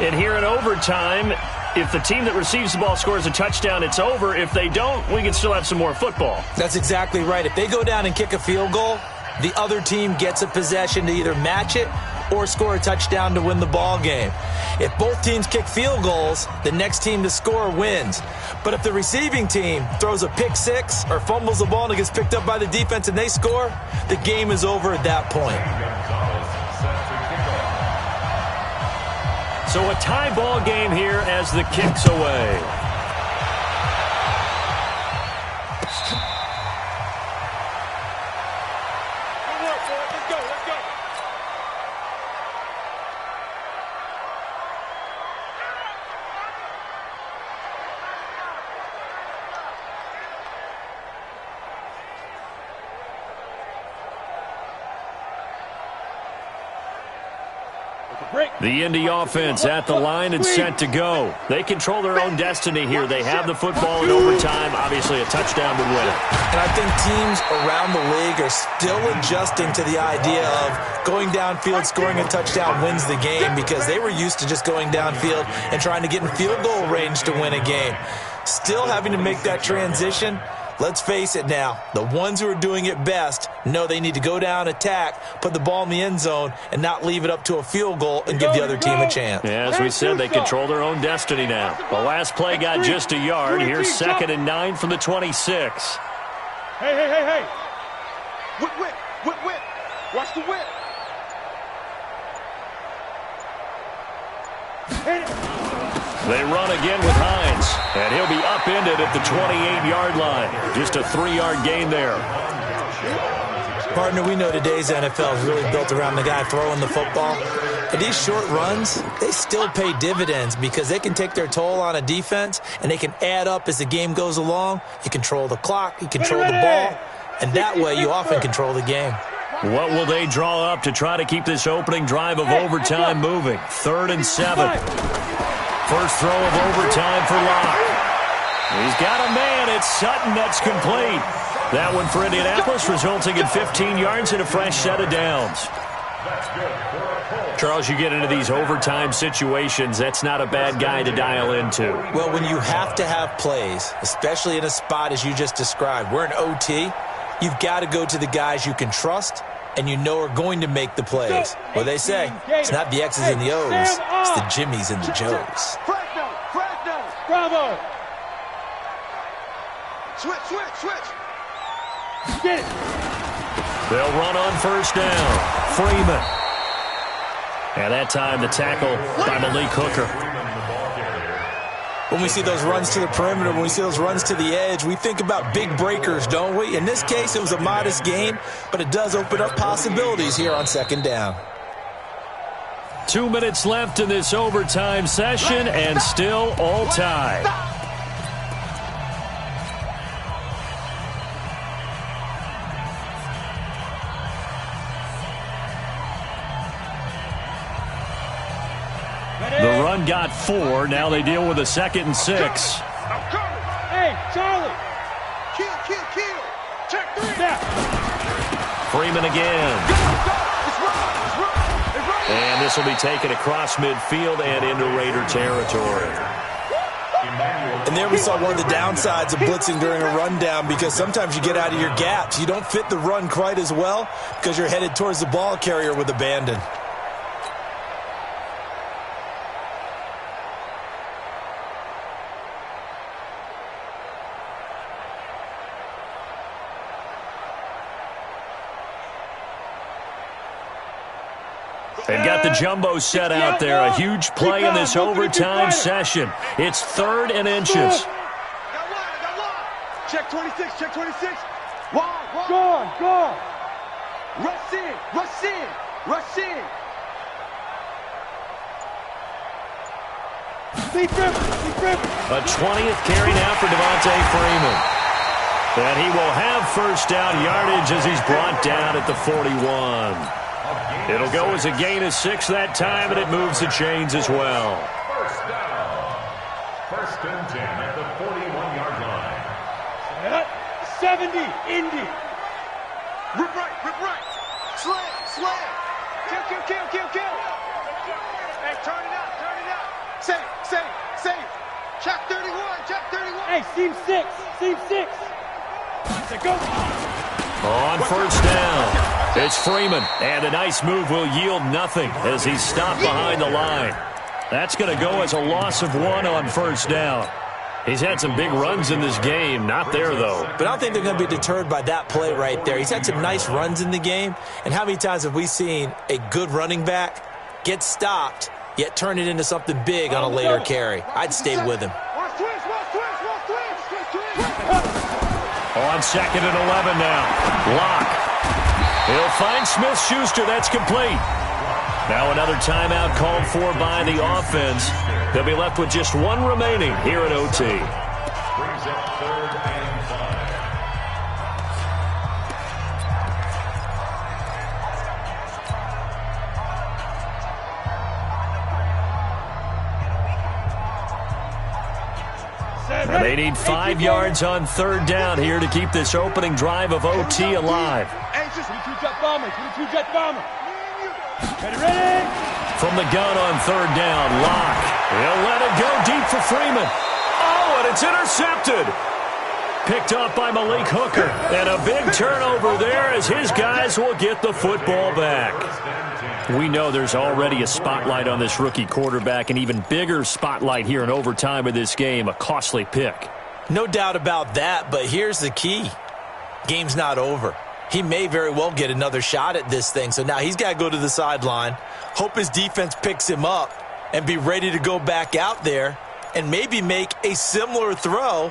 Speaker 2: And here in overtime, if the team that receives the ball scores a touchdown, it's over. If they don't, we can still have some more football.
Speaker 4: That's exactly right. If they go down and kick a field goal, the other team gets a possession to either match it or score a touchdown to win the ball game. If both teams kick field goals, the next team to score wins. But if the receiving team throws a pick six or fumbles the ball and it gets picked up by the defense and they score, the game is over at that point.
Speaker 2: So a tie ball game here as the kick's away.
Speaker 6: Good work, boy. Let's go, let's go.
Speaker 2: The Indy offense at the line and set to go. They control their own destiny here. They have the football in overtime. Obviously, a touchdown would win it.
Speaker 4: And I think teams around the league are still adjusting to the idea of going downfield, scoring a touchdown wins the game, because they were used to just going downfield and trying to get in field goal range to win a game. Still having to make that transition. Let's face it now, the ones who are doing it best know they need to go down, attack, put the ball in the end zone, and not leave it up to a field goal and give the other team a chance.
Speaker 2: Yeah, as we said, they control their own destiny now. The last play got just a yard. Here's 2nd and 9 from the 26.
Speaker 6: Hey.
Speaker 3: Whip. Watch the whip.
Speaker 6: Hit it.
Speaker 2: They run again with Hines, and he'll be upended at the 28-yard line. Just a 3-yard gain there.
Speaker 4: Partner, we know today's NFL is really built around the guy throwing the football. But these short runs, they still pay dividends because they can take their toll on a defense, and they can add up as the game goes along. You control the clock, you control the ball, and that way you often control the game.
Speaker 2: What will they draw up to try to keep this opening drive of overtime moving? 3rd and 7. First throw of overtime for Locke. He's got a man. It's Sutton. That's complete. That one for Indianapolis, resulting in 15 yards and a fresh set of downs. Charles, you get into these overtime situations, that's not a bad guy to dial into.
Speaker 4: Well, when you have to have plays, especially in a spot as you just described, we're in OT, you've got to go to the guys you can trust and you know are going to make the plays. Well, they say, it's not the X's and the O's, it's the Jimmies and the Joes.
Speaker 3: Fresno.
Speaker 6: Bravo.
Speaker 3: Switch.
Speaker 6: Get it.
Speaker 2: They'll run on first down. Freeman. And that time the tackle by Malik Hooker.
Speaker 4: When we see those runs to the perimeter, when we see those runs to the edge, we think about big breakers, don't we? In this case, it was a modest gain, but it does open up possibilities here on 2nd down.
Speaker 2: 2 minutes left in this overtime session, and still all tied. The run got 4. Now they deal with a 2nd and 6.
Speaker 3: I'm coming.
Speaker 6: Hey, Charlie.
Speaker 3: Kill. Check 3.
Speaker 6: Now.
Speaker 2: Freeman again.
Speaker 3: It's running.
Speaker 2: And this will be taken across midfield and into Raider territory.
Speaker 4: And there we saw one of the downsides of blitzing during a rundown, because sometimes you get out of your gaps. You don't fit the run quite as well because you're headed towards the ball carrier with abandon.
Speaker 2: They've got the jumbo set out there. A huge play in this overtime session. It's 3rd and inches.
Speaker 3: Check 26, check 26. Wide.
Speaker 6: Go.
Speaker 3: Rush in.
Speaker 6: Deep rip.
Speaker 2: A 20th carry now for Devontae Freeman. And he will have first down yardage as he's brought down at the 41. It'll go as a gain of 6 that time, and it moves the chains as well.
Speaker 5: First down. 1st and 10 at the 41-yard line.
Speaker 6: 70, Indy.
Speaker 3: Rip right. Slam. Kill. Hey, turn it out. Save. Check 31.
Speaker 6: Hey, seam 6. Go.
Speaker 2: On first down, it's Freeman, and a nice move will yield nothing as he's stopped behind the line. That's going to go as a loss of 1 on first down. He's had some big runs in this game. Not there, though.
Speaker 4: But I don't think they're going to be deterred by that play right there. He's had some nice runs in the game. And how many times have we seen a good running back get stopped, yet turn it into something big on a later carry? I'd stay with him.
Speaker 2: On 2nd and 11 now. Lock. He'll find Smith-Schuster. That's complete. Now another timeout called for by the offense. They'll be left with just 1 remaining here in OT.
Speaker 5: Brings up 3rd and 5.
Speaker 2: And they need 5 yards on 3rd down here to keep this opening drive of OT alive.
Speaker 6: 22 jet bomber. Ready.
Speaker 2: From the gun on 3rd down, Lock. He'll let it go deep for Freeman. Oh, and it's intercepted. Picked up by Malik Hooker. And a big turnover there as his guys will get the football back. We know there's already a spotlight on this rookie quarterback, an even bigger spotlight here in overtime of this game, a costly pick.
Speaker 4: No doubt about that, but here's the key. Game's not over. He may very well get another shot at this thing, so now he's got to go to the sideline, hope his defense picks him up, and be ready to go back out there and maybe make a similar throw,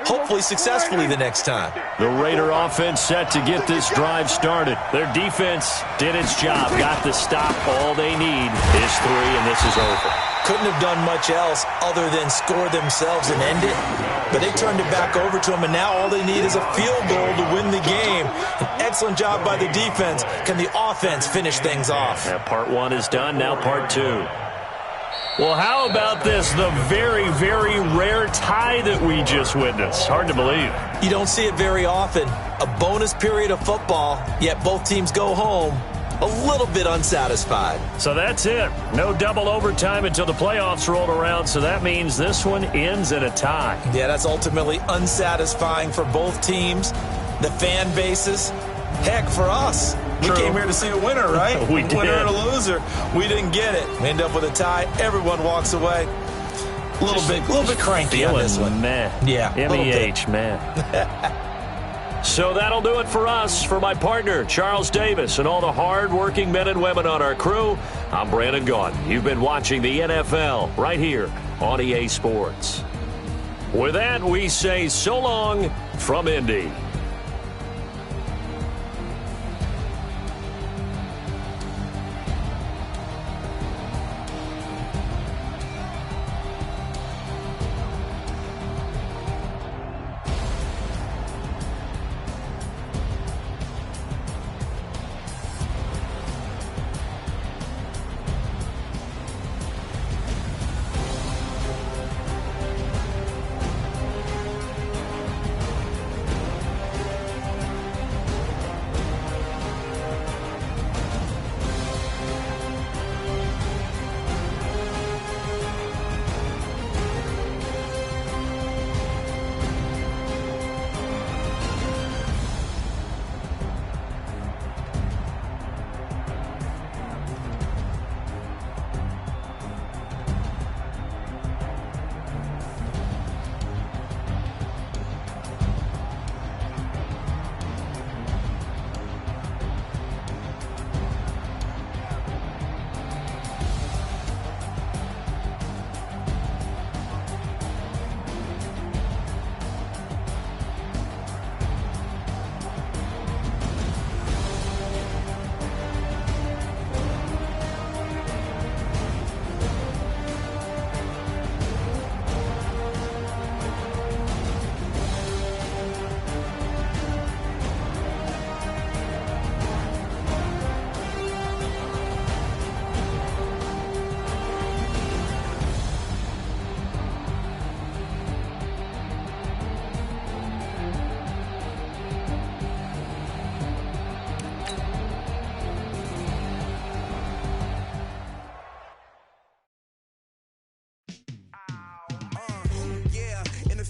Speaker 4: hopefully successfully the next time.
Speaker 2: The Raider offense set to get this drive started. Their defense did its job, got the stop. All they need is 3, and this is over.
Speaker 4: Couldn't have done much else other than score themselves and end it, but they turned it back over to them, and now all they need is a field goal to win the game. An excellent job by the defense. Can the offense finish things off?
Speaker 2: Now part 1 is done, now part 2. Well, how about this? The very, very rare tie that we just witnessed. Hard to believe.
Speaker 4: You don't see it very often. A bonus period of football, yet both teams go home a little bit unsatisfied.
Speaker 2: So that's it. No double overtime until the playoffs roll around, so that means this one ends in a tie.
Speaker 4: Yeah, that's ultimately unsatisfying for both teams, the fan bases. Heck, for us.
Speaker 2: True.
Speaker 4: We came here to see a winner, right?
Speaker 2: We did.
Speaker 4: Winner and a loser. We didn't get it. We end up with a tie. Everyone walks away. A little bit cranky on this one.
Speaker 2: Meh.
Speaker 4: Yeah.
Speaker 2: MEH, man. So that'll do it for us. For my partner, Charles Davis, and all the hard-working men and women on our crew, I'm Brandon Gaudin. You've been watching the NFL right here on EA Sports. With that, we say so long from Indy.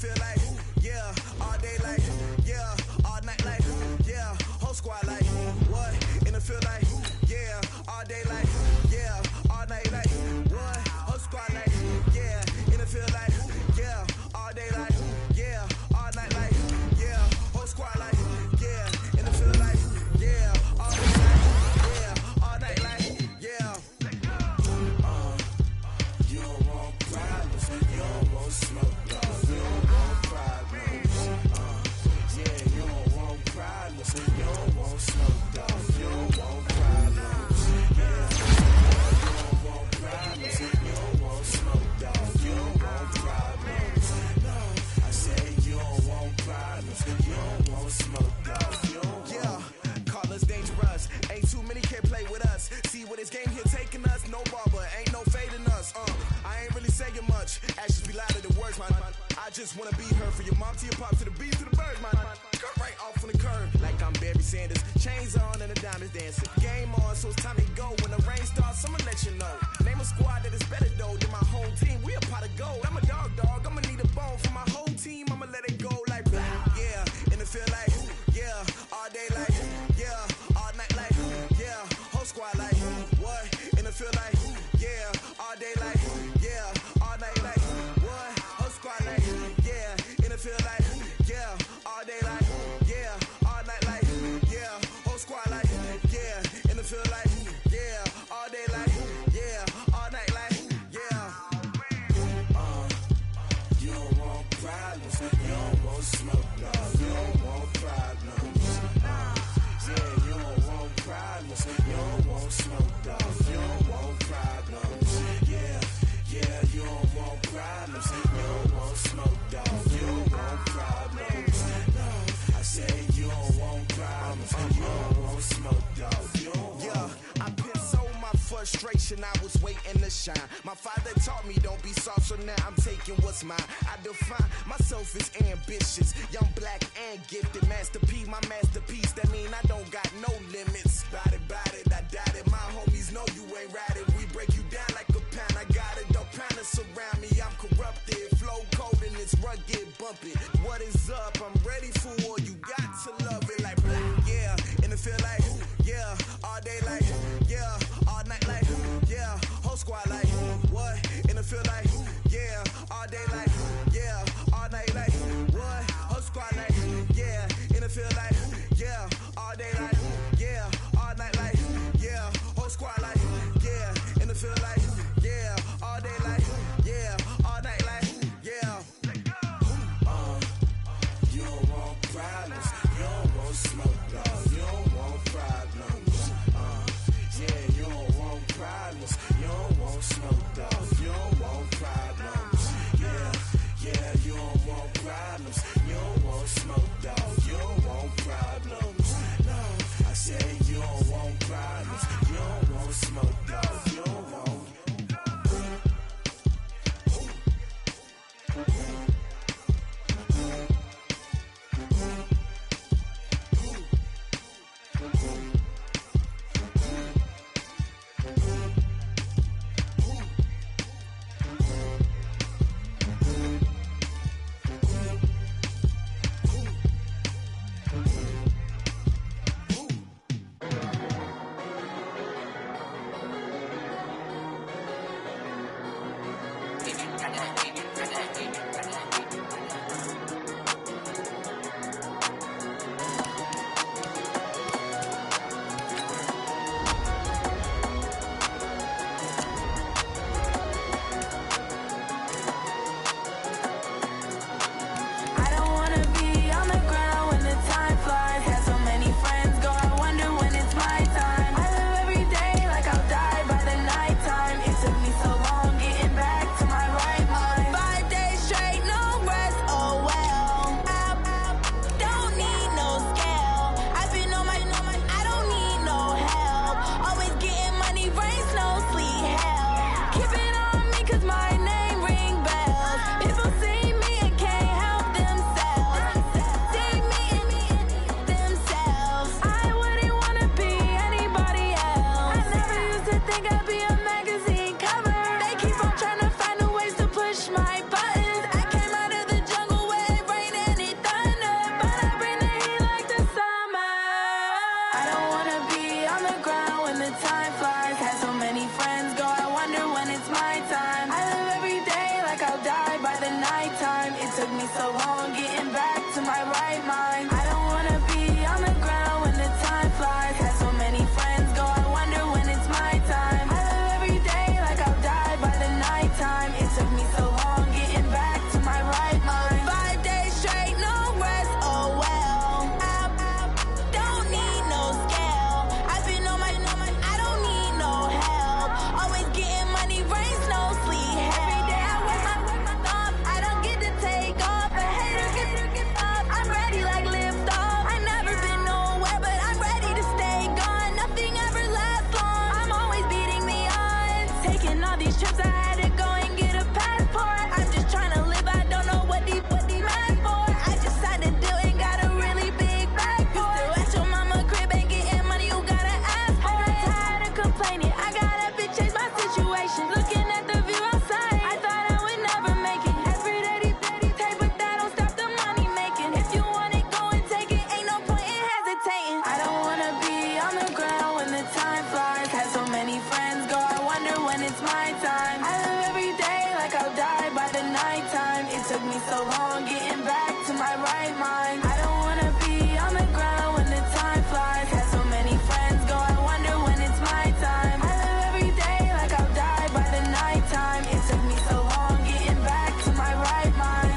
Speaker 7: feel like, yeah, all day like, yeah, all night like, yeah, whole squad like, what? In the feel like, yeah, all day like, yeah, all night like, what? Whole squad like, yeah, in the feel like, yeah, all day like, yeah, all night like, yeah, whole squad like, yeah, in the feel like, yeah, all day like, yeah, all night like, yeah. You don't want problems, you don't want smoke, dog. You don't want problems. Yeah, you don't want problems, you don't want smoke, dog. You don't want problems. Yeah, you don't want problems, you don't want smoke, dog. You don't want problems. No, I say you don't want problems, you don't want smoke, dog. You don't want. Call us dangerous. Ain't too many can play with us. See where this game here taking us. No barber, ain't no fading us. I ain't really saying much. Actions be louder than words, man. I just wanna be heard. For your mom to your pop to the beat to the birds, man. Cut right off on the curb like I'm Barry Sanders. Chains on and the diamonds dancing. Game on, so it's time to go. When the rain starts, I'ma let you know. Name a squad that is better though than my home team. We a pot of gold. I'm a dog. I'ma need a bone for my whole team. I'ma let it go like blah. Yeah, and it feel like yeah, all day like yeah, all night like yeah, whole squad like what? And it feel like yeah, all day like yeah, all night like what? Whole squad like yeah, and it feel like yeah, all day like yeah, all night like yeah, whole squad like yeah, and it feel like yeah, all day like yeah, all night like yeah. You don't want problems, you don't want smoke, dog. You don't want problems. Yeah, you don't want problems, you don't want smoke, dog. You don't want problems. Yeah, you don't want problems, you don't want smoke, dog. You don't want problems. No, I say you don't want problems, you don't want smoke, dog. You don't want. Yeah, I put so my frustration, I was waiting to shine. My father taught me don't be soft, so now I'm taking what's mine. I define myself as ambitious, young, black, and gifted. Master P, my masterpiece. That mean I don't got no limits. Bout it, I doubt it. My homies know you ain't ride it. We break you down like a pound. I got it, don't pound it surround me. I'm corrupted, flow cold and it's rugged, bump it. What is up? I'm ready for war. You got to love it like blah. Yeah, and it feel like yeah, all day like yeah, all night like yeah, whole squad like what? And it feel like yeah, all day like yeah, all night like what? Whole squad like yeah, and it feel like yeah, all day like yeah, all night like yeah, whole squad like yeah, and it feel like yeah, all day like yeah, all night like yeah. You don't want problems, you don't want smoke, dog. You don't want problems. Yeah, you don't want problems, you don't want smoke, dog. You don't want problems. Yeah, you don't want problems, you don't want smoke, dog. You don't want problems. No, I say you don't want problems, you don't want smoke, dog. You don't want.
Speaker 8: so long getting back to my right mind. I don't wanna be on the ground when the time flies. Had so many friends go, I wonder when it's my time. I live every day like I'll die by the nighttime. It took me so long getting back to my right mind.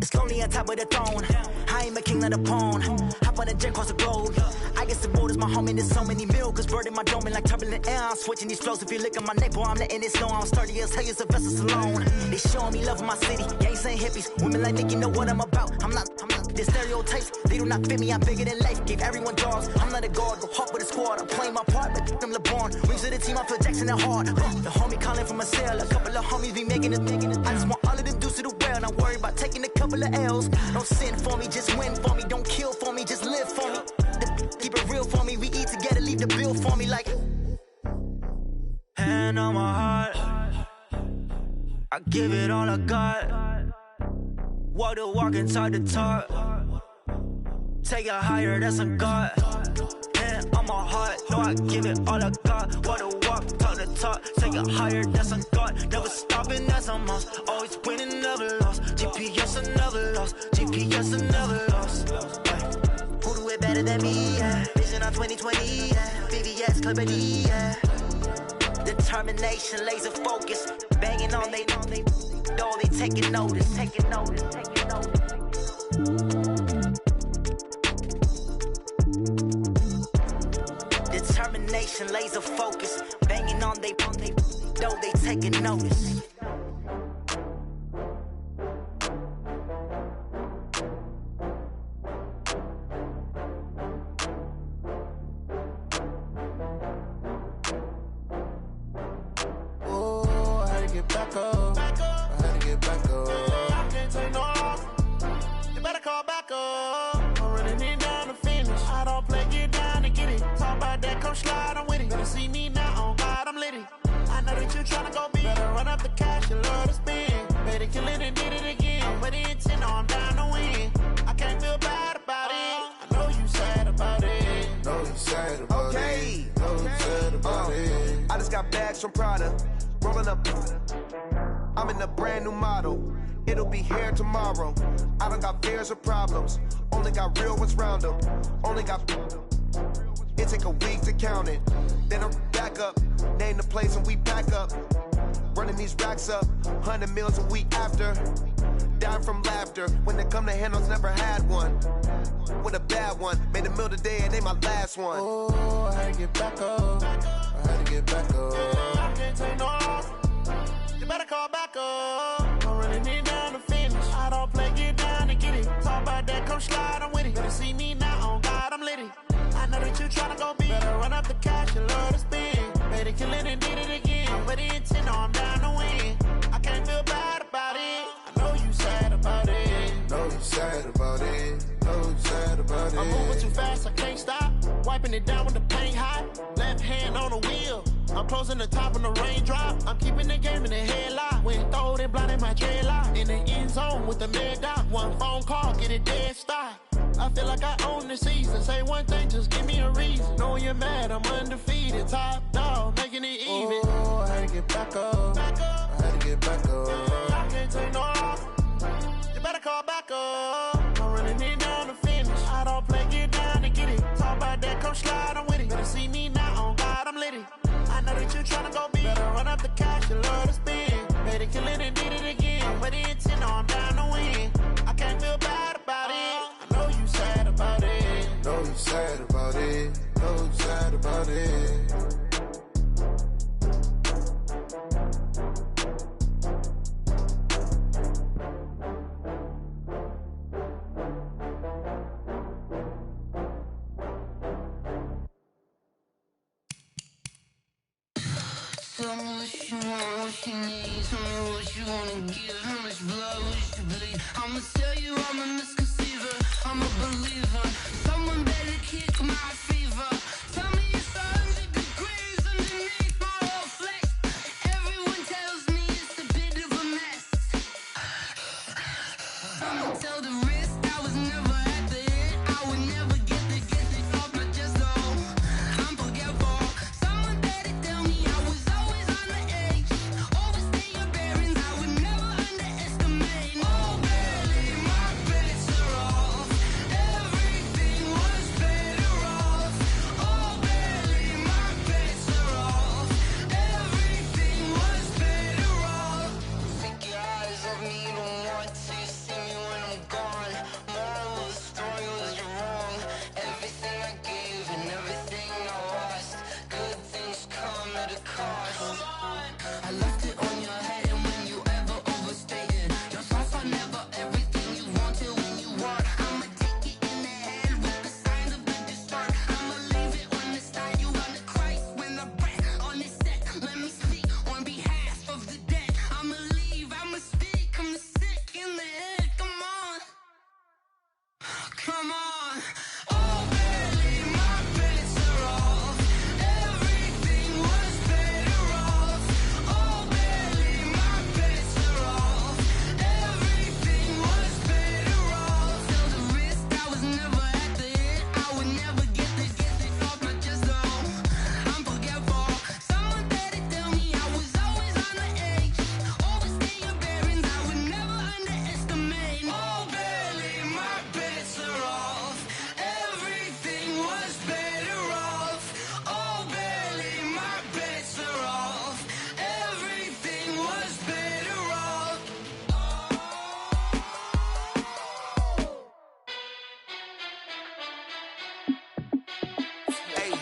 Speaker 9: It's lonely on top of the throne. I am a king, not a pawn. Hop on a jet across the globe. I guess the borders my home and there's so many milkers. Bird in my dome and like turbulent air. I'm switching these flows. If you look at my neck, boy, I'm letting it snow. I'm sturdy as hell as a vessel alone. They showing me love in my city. Gangs ain't hippies. Women like Nicki know what I'm about. I'm not. The stereotypes, they do not fit me. I'm bigger than life. Gave everyone dogs. I'm not a guard. Go hard with a squad. I'm playing my part, but them LeBron. Rings to the team, I feel Jackson and hard. The homie calling from a cell. A couple of homies be making it. I just want all of them dudes to do well. Not worry about taking a couple of L's. Don't sin for me, just win for me. Don't kill for me, just live for me. Keep it real for me. We eat together, leave the bill for me like. Hand on my heart, I give it all I got. Walk the walk inside the talk. Take it higher, that's a God. Hand on my heart, no, I give it all I got. Walk the walk, talk the talk. Take it higher, that's a God. Never stopping, that's a must. Always winning, never lost. GPS, I never lost. GPS, I never lost. Who do it better than me? Yeah. Vision on 2020, yeah. VVS, Clippity, yeah. Determination, laser focus. Banging on they know they taking notice. Taking notice. Determination, laser focus. Banging on they know they taking notice.
Speaker 7: Back up. I had to get back up. I can't take no loss. You better call back up. I'm running it down to finish. I don't play, get down to get it. Talk about that, come slide, I'm with it. Better see me now, on God, I'm litty. I know that you tryna go big. Better run up the cash, you love to spend. Better kill it and did it again. I'm with the intent, no, I'm down to win. I can't feel bad about it. I know you sad about it. Know you sad about it. Know you sad about it.
Speaker 10: I just got bags from Prada. Rolling up, I'm in a brand new model. It'll be here tomorrow. I don't got fears or problems. Only got real ones round them. Only got. It take a week to count it. Then I'm back up. Name the place and we pack up. Running these racks up. 100 meals a week after. Dying from laughter. When they come to handles, never had one. With a bad one. Made a meal today and they my last one.
Speaker 7: Oh, I had to get back up. I had to get back up. I can't take no loss. You better call back up. I'm running it down to finish. I don't play, get down to get it. Talk about that, come slide, I'm with it. Better see me now, on God, I'm litty. I know that you tryna go big. Better run up the cash, you love to spend. Better kill it and did it again. I'm with the intent, no, I'm down to win. I can't feel bad about it. I know you sad about it. Know you sad about it. Know you sad about it. I'm moving too fast, I can't stop. Wiping it down with the paint hot. Left hand on the wheel. I'm closing the top on the raindrop. I'm keeping the game in the headlock. When throwed and blinded my dreadlock. In the end zone with the mad dot. One phone call, get it dead stop. I feel like I own the season. Say one thing, just give me a reason. Knowing you're mad, I'm undefeated. Top dog, making it even. Oh, I had to get back up. I had to get back up. I can't take no loss. You better call back up. I'm running it down to finish. I don't play, get down to get it. Talk about that, come slide, I'm with it. Better see me now, on God, I'm litty. I know that you tryna go big. Better run up the cash, you love to spend. Better kill it and did it again. I'm with the intent, no, I'm down to win. I can't feel bad about it. I know you sad about it. Know you sad about it. Know you sad about it.
Speaker 8: Tell me what you want, what you need. Tell me what you wanna give. How much blood would you bleed? I'ma tell you I'm a misconceiver. I'm a believer. Someone better kick my fever. Tell me it's 100 degrees. was never at the end. I would never get this off my chest, though. I'm forgetful. Someone better tell me I was always on the edge. Overstay your bearings, I would never underestimate. Oh, barely, my bets are off. Everything was better off. Oh, barely, my bets are off. Everything was better off. Take your eyes off me, don't want to see me when I'm gone. Moral of the story was you're wrong. Everything I gave and everything I lost. Good things come at a cost. I left it on your head, and when you ever overstay it, your thoughts are never everything you wanted when you want. I'ma take it in the head with the signs of the distort. I'ma leave it on the side. You on the Christ when the breath on this set. Let me speak on behalf of the dead. I'ma leave, I'ma speak. I'm sick in the head. Come on, come on. Oh, barely, my bets are off. Everything was better off. Oh, barely, my bets are off. Everything was better off. Felt the risk, I was never at the end. I would never get this off my chest, though. I'm forgetful. Someone better tell me I was always on the edge. Overstay your bearings, I would never underestimate. Oh, barely, my bets are off. Everything was better off. Oh, barely, my bets are off. Everything was better off.
Speaker 10: Hey,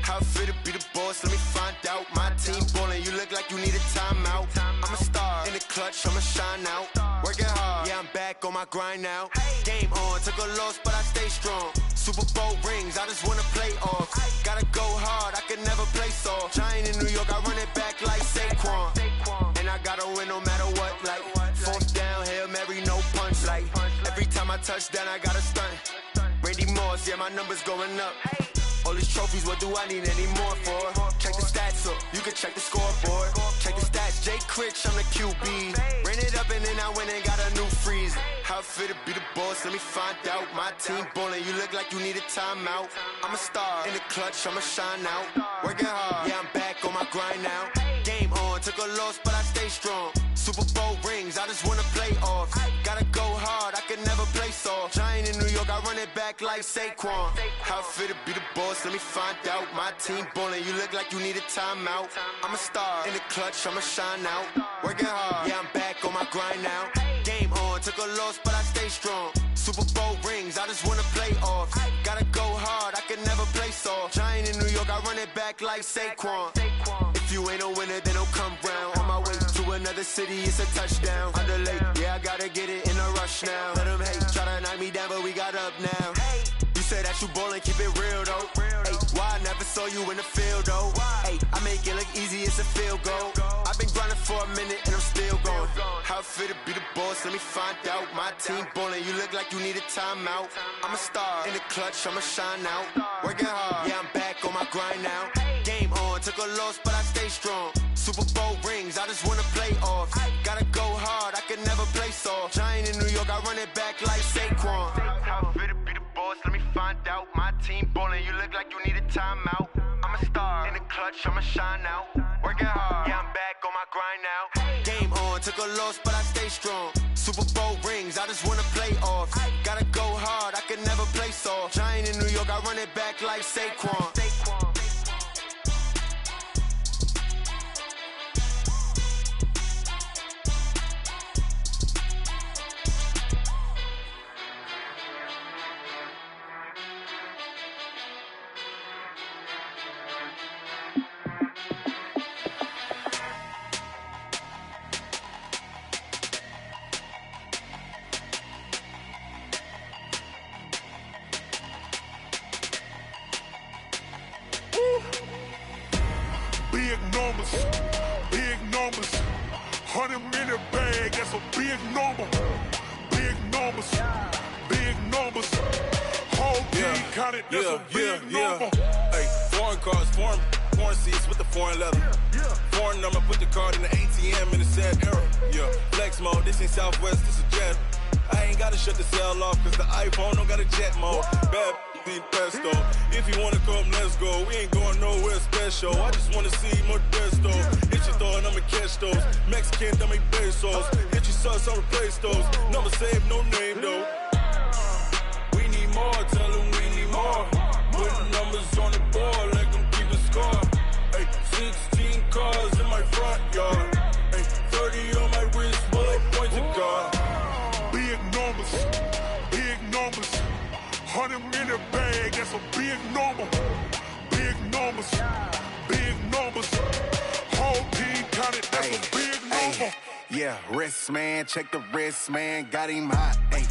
Speaker 10: how fit to be the boss? Let me find out. My team ballin', you look like you need a timeout. I'm a star in the clutch, I'ma shine out. Working hard, yeah, I'm back on my grind now. Game on, took a loss, but I stay strong. Super Bowl rings, I just wanna play off. Gotta go hard, I can never play soft. Giant in New York, I run it back like Saquon. And I gotta win no matter what, like fourth down, Hail Mary, no punch. Like every time I touch down, I gotta stunt. Randy Moss, yeah, my numbers going up. All these trophies, what do I need any more for? Check the stats up, you can check the scoreboard. Check the stats, Jay Critch, I'm the QB. Ran it up and then I went and got a new freeze. How fit to be the boss, let me find out. My team ballin', you look like you need a timeout. I'm a star in the clutch, I'ma shine out. Working hard, yeah, I'm back on my grind now. Game on, took a loss, but I stay strong. Super Bowl rings, I just wanna play off. Gotta go hard, I can never play soft. Giant in New York, I run it back like Saquon. How fit to be the boss, let me find out. My team ballin', you look like you need a timeout. I'm a star in the clutch, I'ma shine out. Working hard, yeah, I'm back on my grind now. Game on, took a loss, but I stay strong. Super Bowl rings, I just wanna play off. Gotta go hard, I can never play soft. Giant in New York, I run it back like Saquon. If you ain't a winner, then don't come round. On my way to another city, it's a touchdown. Underlay, yeah, I gotta get it in a rush now. Let them hate, try to knock me down, but we got up now. You say that you ballin', keep it real though. Hey, why I never saw you in the field though? Hey, I make it look easy, it's a field goal. I've been grinding for a minute and I'm still going. How fit to be the boss, let me find out. My team ballin', you look like you need a timeout. I'm a star in the clutch, I'ma shine out. Working hard, yeah, I'm back on my grind now. Game on, took a loss, but I stay strong. Super Bowl rings, I just wanna play off. Gotta go hard, I can never play soft. Giant in New York, I run it back like Saquon. How fit to be the boss, let me find out. My team ballin', you look like you need a timeout. I'm a star in the clutch, I'ma shine out. Working hard, yeah, I'm back on my grind now. Game on, took a loss, but I stay strong. Super Bowl rings, I just wanna play off. Gotta go hard, I can never play soft. Giant in New York, I run it back like Saquon.
Speaker 3: Big numbers. 100 minute bag, that's a big number. Big numbers. Whole team counted, that's a big number.
Speaker 11: Hey, foreign cars, foreign seats with the foreign leather. Foreign number, put the card in the ATM in the sad era. Yeah, flex mode, this ain't Southwest, this a jet. I ain't gotta shut the cell off, cause the iPhone don't got a jet mode. Bad need pesto. If you wanna come, let's go. We ain't going nowhere special. I just wanna see more desto. Hit your throw and I'ma catch those. Mexican, don't make pesos. Hit your sauce, I'll replace those. Number save, no name though. We need more, tell them we need more. Putting numbers on the board, let them keep a score. Ay, 16 cars in my front yard. Ay, 30 on my wrist, bullet points of God.
Speaker 3: Big numbers, big numbers. 100 in a bag, that's a big number. Big numbers, big numbers. Whole team counted, that's a big number.
Speaker 10: Yeah, wrist man, check the wrist man, got him hot. Ay,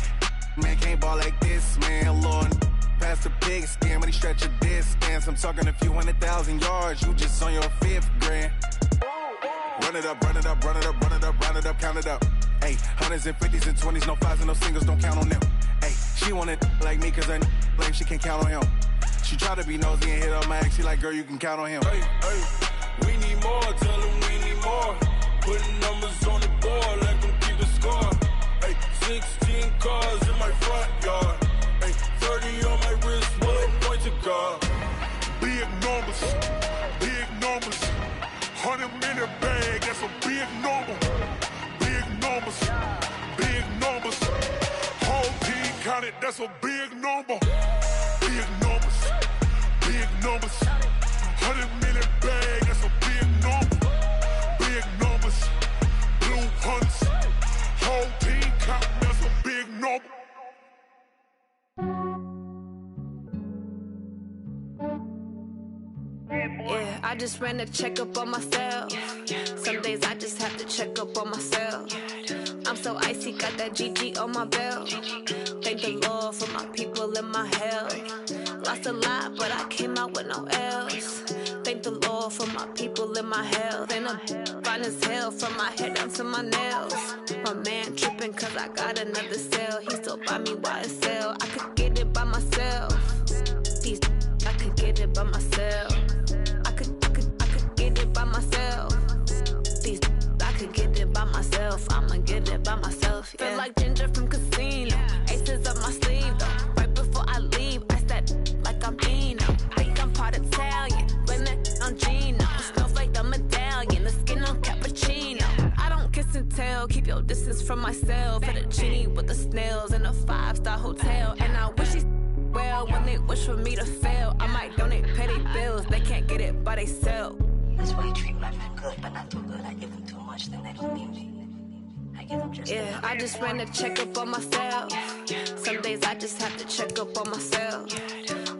Speaker 10: man can't ball like this, man. Lord, past the pig skin when he stretch a distance. I'm talking a few 100,000 yards, you just on your 5th grand. Run it up, run it up, run it up, run it up, run it up, count it up. Ay, 100s and 50s and 20s, no 5s and no singles, don't count on them. Ay, she want it like me cause her lame, she can't count on him. She try to be nosy and hit on my ex, she like, girl, you can count on him.
Speaker 11: Hey, hey, we need more, tell them we need more. Putting numbers on the board, let them keep the score. Hey, 16 cars in my front yard. Hey, 30 on my wrist, bullet points of God.
Speaker 3: Big numbers, big numbers. 100 in a bag, that's a big number. Big numbers, big numbers. Whole team counted, that's a big number. Big numbers, big numbers. 100 in a bag, that's a big number. Big numbers, blue hunts. Whole team counting, that's a big number.
Speaker 12: Yeah, I just ran a checkup on myself. Some days I just have to check up on myself. I'm so icy, got that GG on my belt. Thank the Lord for my people and my health. Lost a lot, but I came out with no L's. Thank the Lord for my people and my health. And I'm fine as hell from my head down to my nails. My man tripping cause I got another cell. He still buy me YSL. I could get it by myself. These I could get it by myself. I could get it by myself. These I could get it by myself. I'ma get it by myself. Yeah. Feel like Ginger from Casino. Aces up my sleeve though. Right before I leave, I said like I'm Dino. Think I'm part Italian. Blame that on Gino. Snowflake the medallion. The skin on cappuccino. I don't kiss and tell. Keep your distance from myself. Fettuccine with the snails in a 5-star hotel. And I wish he's well when they wish for me to fail. I might donate petty bills. They can't get it by they sell.
Speaker 13: That's why you treat my men good, but not too good. I give them too much, then they don't need me. I give them just enough.
Speaker 12: I just ran a checkup on myself. Some days I just have to check up on myself.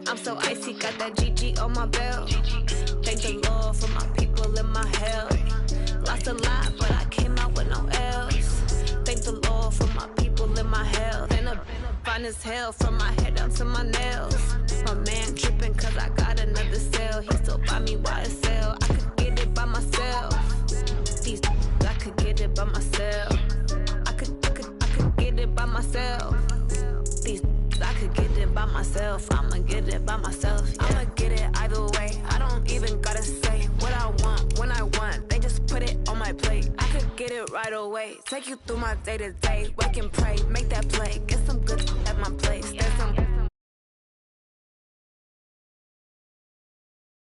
Speaker 12: I'm so icy, got that GG on my belt. Thank the Lord for my people and my health. Lost a lot, but I came out with no L's. Thank the Lord for my people and my health. And I'm fine as hell from my head down to my nails. My man tripping cause I got another cell. He still buy me YSL. I could get it by myself. These I could get it by myself. I could get it by myself. These I could get it by myself. I'ma get it by myself. Yeah. I'ma get it either way. I don't even gotta say what I want when I want. They just put it on my plate. I could get it right away. Take you through my day to day. Wake and pray, make that play. Get some good